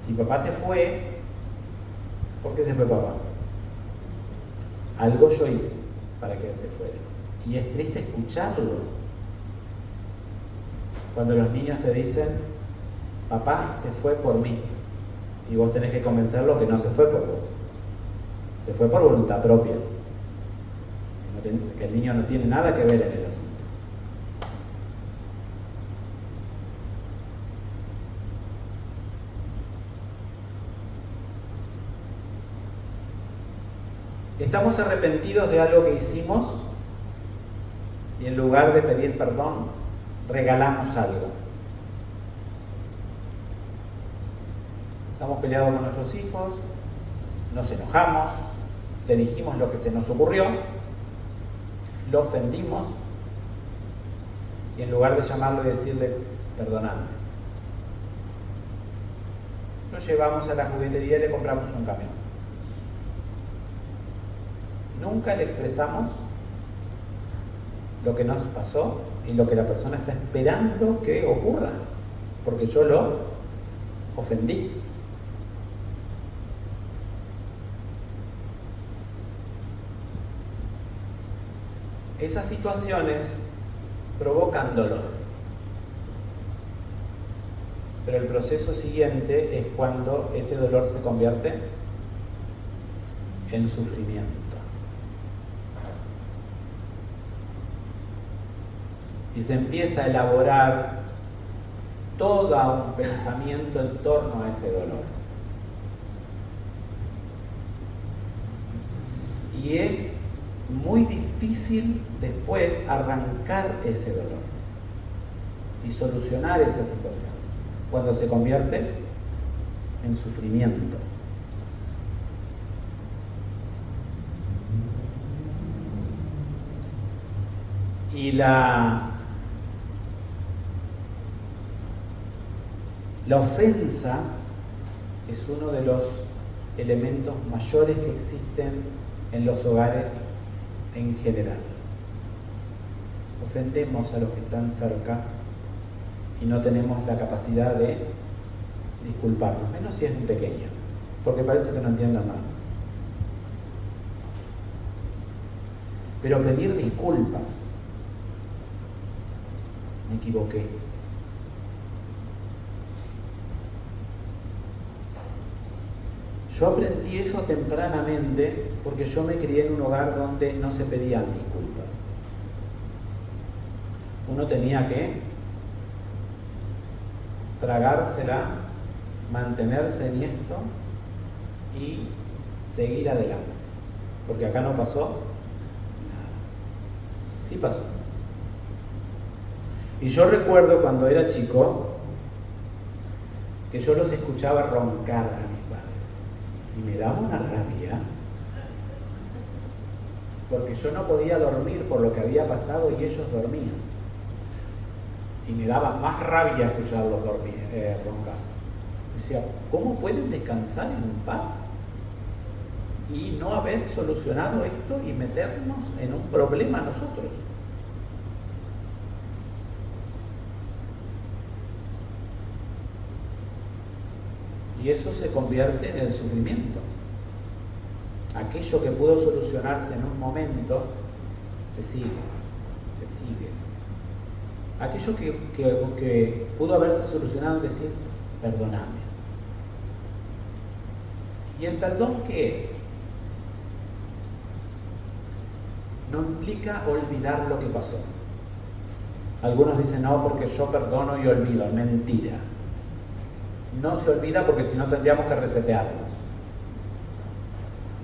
Si papá se fue, ¿por qué se fue papá? Algo yo hice para que él se fuera. Y es triste escucharlo. Cuando los niños te dicen, papá se fue por mí, y vos tenés que convencerlo que no se fue por vos, se fue por voluntad propia, que el niño no tiene nada que ver en el asunto. Estamos arrepentidos de algo que hicimos y en lugar de pedir perdón, regalamos algo. Estamos peleados con nuestros hijos, nos enojamos, le dijimos lo que se nos ocurrió, lo ofendimos y en lugar de llamarlo y decirle perdonadme, lo llevamos a la juguetería y le compramos un camión. Nunca le expresamos lo que nos pasó y lo que la persona está esperando que ocurra, porque yo lo ofendí. Esas situaciones provocan dolor, pero el proceso siguiente es cuando ese dolor se convierte en sufrimiento. Y se empieza a elaborar todo un pensamiento en torno a ese dolor. Y es muy difícil después arrancar ese dolor y solucionar esa situación cuando se convierte en sufrimiento. Y la ofensa es uno de los elementos mayores que existen en los hogares en general. Ofendemos a los que están cerca y no tenemos la capacidad de disculparnos, menos si es un pequeño, porque parece que no entiendan nada. Pero pedir disculpas, me equivoqué. Yo aprendí eso tempranamente porque yo me crié en un hogar donde no se pedían disculpas. Uno tenía que tragársela, mantenerse en esto y seguir adelante. Porque acá no pasó nada. Sí pasó. Y yo recuerdo cuando era chico que yo los escuchaba roncar a mis padres. Y me daba una rabia. Porque yo no podía dormir por lo que había pasado y ellos dormían. Y me daba más rabia escucharlos roncar. Decía, ¿cómo pueden descansar en paz y no haber solucionado esto y meternos en un problema nosotros? Y eso se convierte en el sufrimiento. Aquello que pudo solucionarse en un momento, se sigue. Aquello que pudo haberse solucionado en decir, perdóname. ¿Y el perdón qué es? No implica olvidar lo que pasó. Algunos dicen, no, porque yo perdono y olvido. Mentira. No se olvida porque si no tendríamos que resetearnos.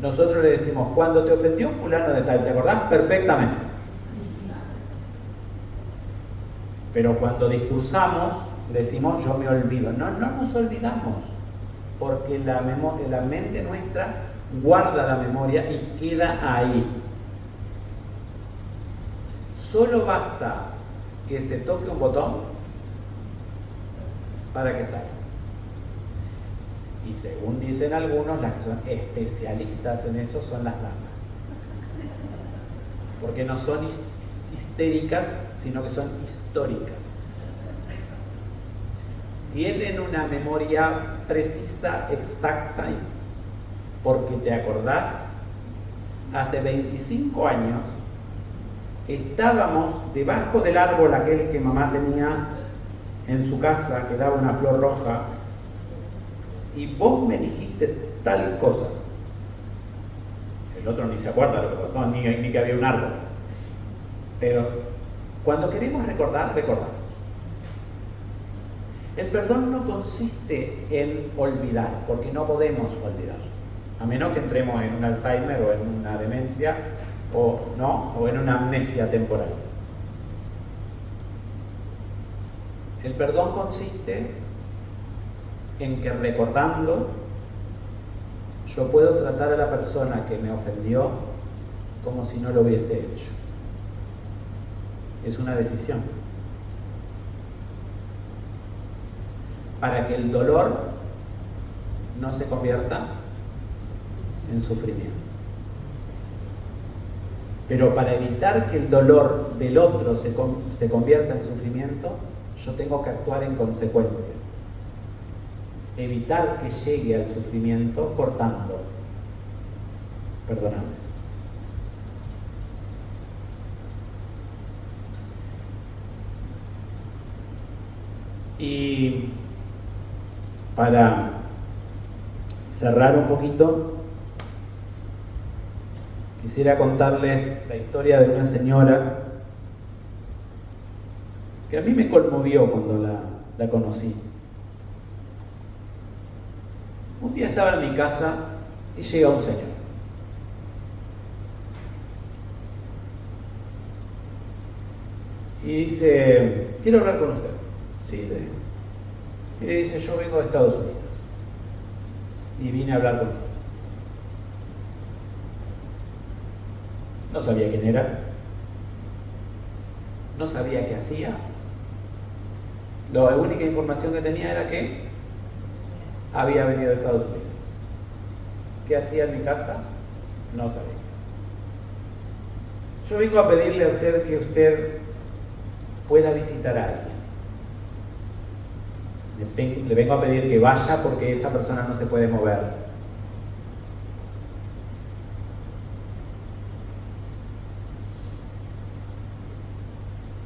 Nosotros le decimos, cuando te ofendió fulano de tal, ¿te acordás? Perfectamente. Pero cuando discursamos, decimos, yo me olvido. No nos olvidamos, porque la mente nuestra guarda la memoria y queda ahí. Solo basta que se toque un botón para que salga. Y según dicen algunos, las que son especialistas en eso son las damas. Porque no son histéricas, sino que son históricas. Tienen una memoria precisa, exacta, porque te acordás, hace 25 años estábamos debajo del árbol aquel que mamá tenía en su casa, que daba una flor roja, y vos me dijiste tal cosa. El otro ni se acuerda lo que pasó, ni que había un árbol. Pero cuando queremos recordar, recordamos. El perdón no consiste en olvidar, porque no podemos olvidar. A menos que entremos en un Alzheimer o en una demencia o en una amnesia temporal. El perdón consiste en que recordando yo puedo tratar a la persona que me ofendió como si no lo hubiese hecho. Es una decisión. Para que el dolor no se convierta en sufrimiento. Pero para evitar que el dolor del otro se convierta en sufrimiento, yo tengo que actuar en consecuencia. Evitar que llegue al sufrimiento cortando. Perdóname. Y para cerrar un poquito, quisiera contarles la historia de una señora que a mí me conmovió cuando la conocí. Un día estaba en mi casa y llega un señor. Y dice, quiero hablar con usted. Sí, le digo. Y le dice, yo vengo de Estados Unidos y vine a hablar con usted. No sabía quién era, no sabía qué hacía. La única información que tenía era que había venido de Estados Unidos. ¿Qué hacía en mi casa? No sabía. Yo vengo a pedirle a usted que usted pueda visitar a alguien. Le vengo a pedir que vaya porque esa persona no se puede mover.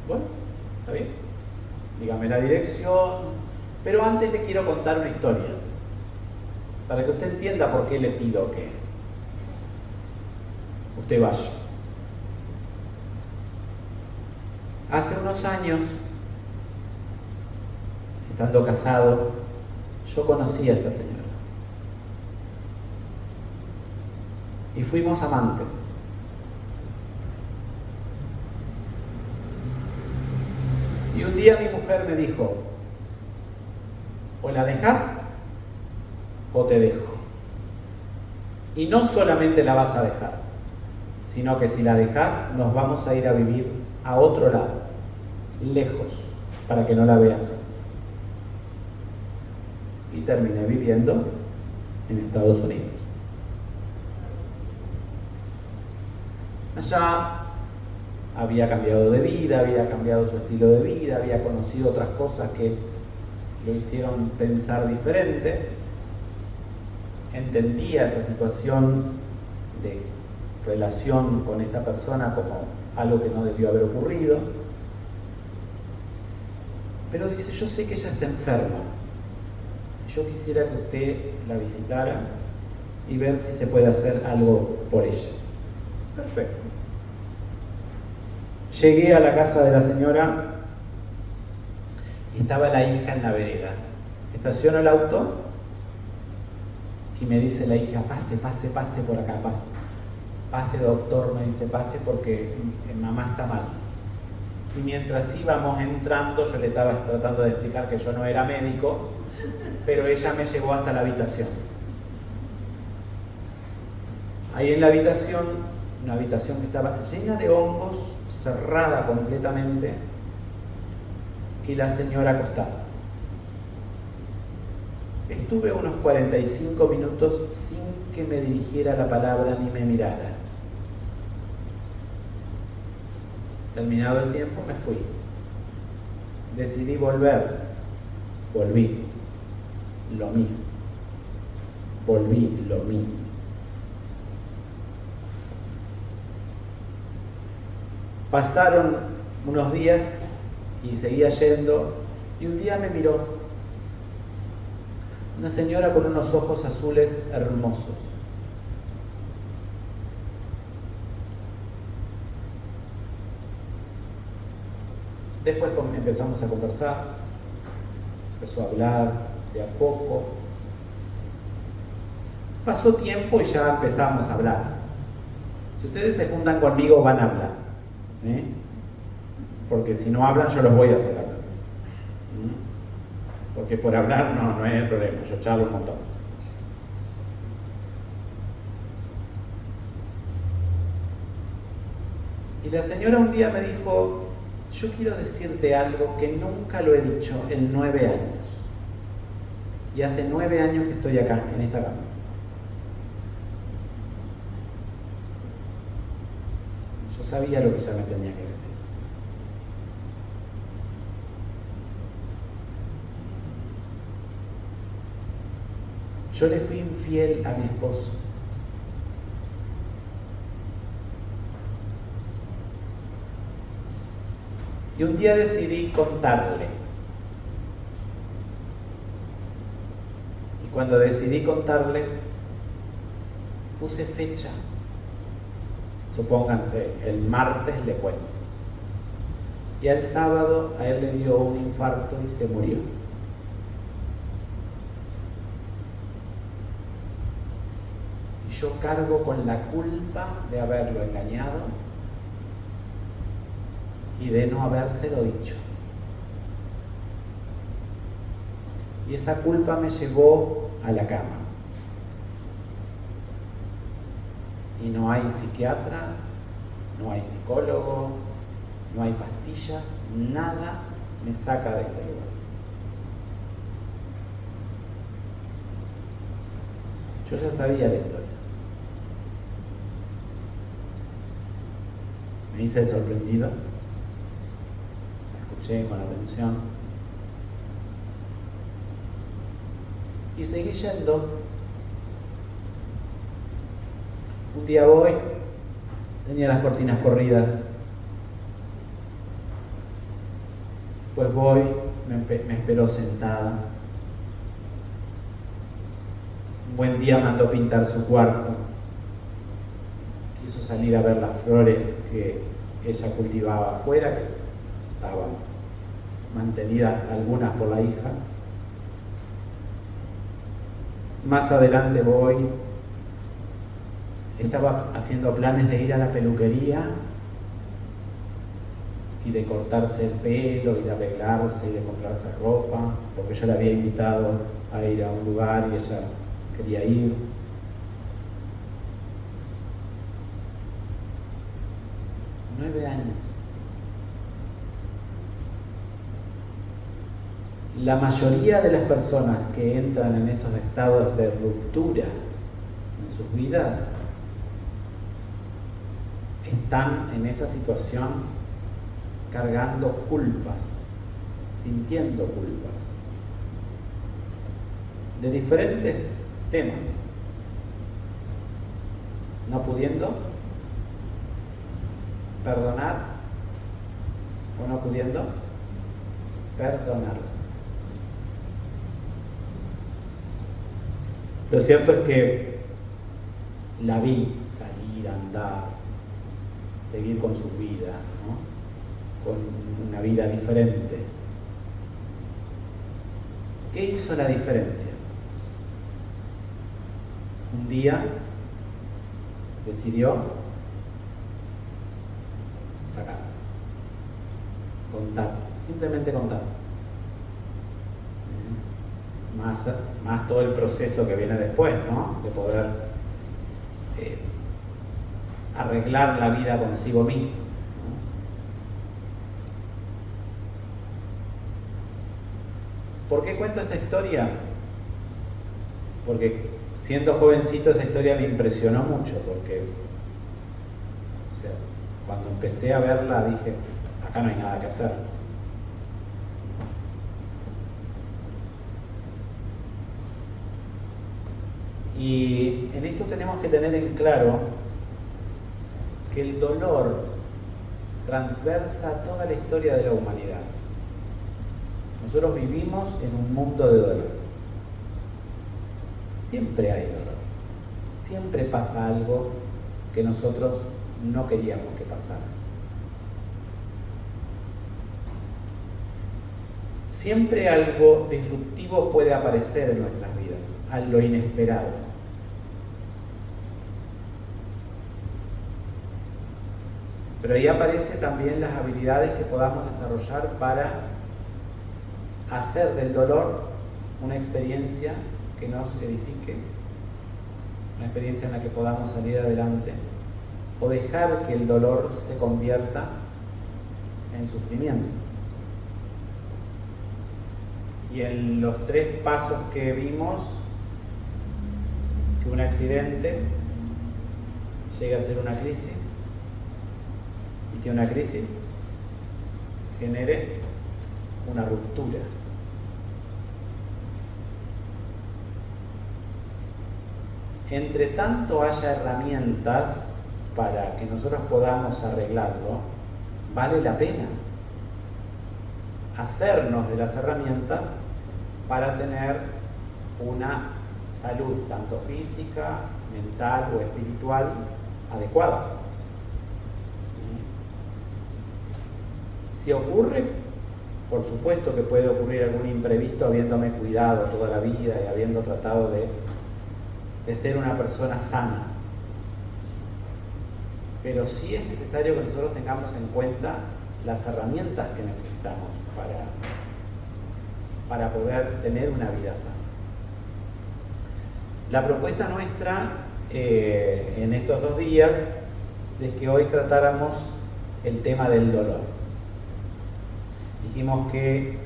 Bueno, está bien. Dígame la dirección. Pero antes le quiero contar una historia. Para que usted entienda por qué le pido que usted vaya. Hace unos años, estando casado, yo conocí a esta señora. Y fuimos amantes. Y un día mi mujer me dijo, o la dejas o te dejo. Y no solamente la vas a dejar, sino que si la dejas nos vamos a ir a vivir a otro lado, lejos, para que no la veas más. Y terminé viviendo en Estados Unidos. Allá había cambiado de vida, había cambiado su estilo de vida, había conocido otras cosas que lo hicieron pensar diferente. Entendía esa situación de relación con esta persona como algo que no debió haber ocurrido. Pero dice, yo sé que ella está enferma. Yo quisiera que usted la visitara y ver si se puede hacer algo por ella. Perfecto. Llegué a la casa de la señora y estaba la hija en la vereda. Estaciono el auto y me dice la hija, pase por acá, pase. Pase, doctor, me dice, pase porque mamá está mal. Y mientras íbamos entrando, yo le estaba tratando de explicar que yo no era médico, pero ella me llevó hasta la habitación. Ahí en la habitación, una habitación que estaba llena de hongos, cerrada completamente, y la señora acostada. Estuve unos 45 minutos sin que me dirigiera la palabra ni me mirara. Terminado el tiempo me fui. Decidí volver. Volví. Lo mismo. Volví. Lo mismo. Pasaron unos días y seguía yendo y un día me miró. Una señora con unos ojos azules hermosos. Después empezamos a conversar, empezó a hablar de a poco. Pasó tiempo y ya empezamos a hablar. Si ustedes se juntan conmigo van a hablar, ¿sí? Porque si no hablan yo los voy a hacer hablar. Porque por hablar no es el problema, yo charlo un montón. Y la señora un día me dijo, yo quiero decirte algo que nunca lo he dicho en 9 años. Y hace 9 años que estoy acá, en esta cama. Yo sabía lo que ella me tenía que decir. Yo le fui infiel a mi esposo. Y un día decidí contarle. Y cuando decidí contarle, puse fecha. Supónganse, el martes le cuento. Y al sábado a él le dio un infarto y se murió. Yo cargo con la culpa de haberlo engañado y de no habérselo dicho. Y esa culpa me llevó a la cama. Y no hay psiquiatra, no hay psicólogo, no hay pastillas, nada me saca de este lugar. Yo ya sabía la historia. Me hice el sorprendido, la escuché con atención Y seguí yendo. Un día voy, tenía las cortinas corridas. Pues voy, me esperó sentada. Un buen día mandó pintar su cuarto. Quiso salir a ver las flores que ella cultivaba afuera, que estaban mantenidas algunas por la hija. Más adelante voy. Estaba haciendo planes de ir a la peluquería y de cortarse el pelo y de arreglarse y de comprarse ropa, porque yo la había invitado a ir a un lugar y ella quería ir. Nueve años. La mayoría de las personas que entran en esos estados de ruptura en sus vidas están en esa situación cargando culpas, sintiendo culpas, de diferentes temas, no pudiendo perdonar o no pudiendo perdonarse. Lo cierto es que la vi salir, andar, seguir con su vida, ¿no? Con una vida diferente. ¿Qué hizo la diferencia? Un día decidió sacar, contar, simplemente contar. Más todo el proceso que viene después, ¿no? De poder arreglar la vida consigo mismo. ¿Por qué cuento esta historia? Porque siendo jovencito esa historia me impresionó mucho, porque cuando empecé a verla dije, acá no hay nada que hacer. Y en esto tenemos que tener en claro que el dolor transversa toda la historia de la humanidad. Nosotros vivimos en un mundo de dolor. Siempre hay dolor. Siempre pasa algo que nosotros no queríamos que pasara. Siempre algo disruptivo puede aparecer en nuestras vidas, a lo inesperado. Pero ahí aparecen también las habilidades que podamos desarrollar para hacer del dolor una experiencia que nos edifique, una experiencia en la que podamos salir adelante, o dejar que el dolor se convierta en sufrimiento. Y en los tres pasos que vimos, que un accidente llega a ser una crisis, y que una crisis genere una ruptura. Entre tanto haya herramientas para que nosotros podamos arreglarlo, vale la pena hacernos de las herramientas para tener una salud tanto física, mental o espiritual adecuada. Si ocurre, por supuesto que puede ocurrir algún imprevisto habiéndome cuidado toda la vida y habiendo tratado de ser una persona sana. Pero sí es necesario que nosotros tengamos en cuenta las herramientas que necesitamos para poder tener una vida sana. La propuesta nuestra en estos 2 días es que hoy tratáramos el tema del dolor. Dijimos que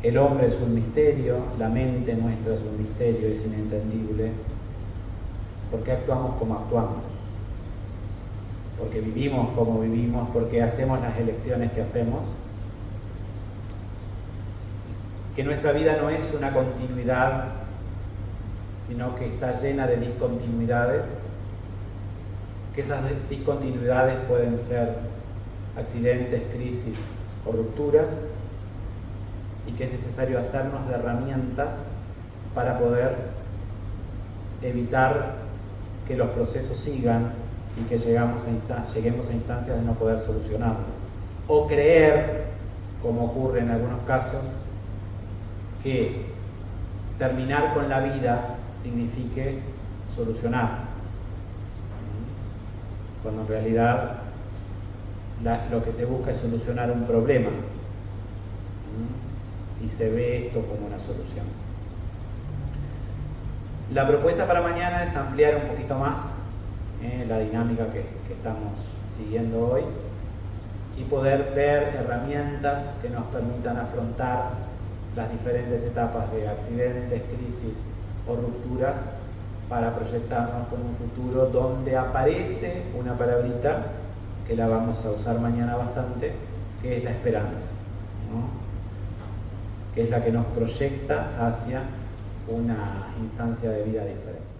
el hombre es un misterio, la mente nuestra es un misterio, es inentendible. ¿Por qué actuamos como actuamos? Porque vivimos como vivimos, porque hacemos las elecciones que hacemos. Que nuestra vida no es una continuidad sino que está llena de discontinuidades, que esas discontinuidades pueden ser accidentes, crisis o rupturas, y que es necesario hacernos de herramientas para poder evitar que los procesos sigan y que lleguemos a instancias de no poder solucionarlo. O creer, como ocurre en algunos casos, que terminar con la vida signifique solucionar, cuando en realidad lo que se busca es solucionar un problema, y se ve esto como una solución. La propuesta para mañana es ampliar un poquito más la dinámica que estamos siguiendo hoy y poder ver herramientas que nos permitan afrontar las diferentes etapas de accidentes, crisis o rupturas para proyectarnos con un futuro donde aparece una palabrita que la vamos a usar mañana bastante, que es la esperanza, ¿no? Que es la que nos proyecta hacia una instancia de vida diferente.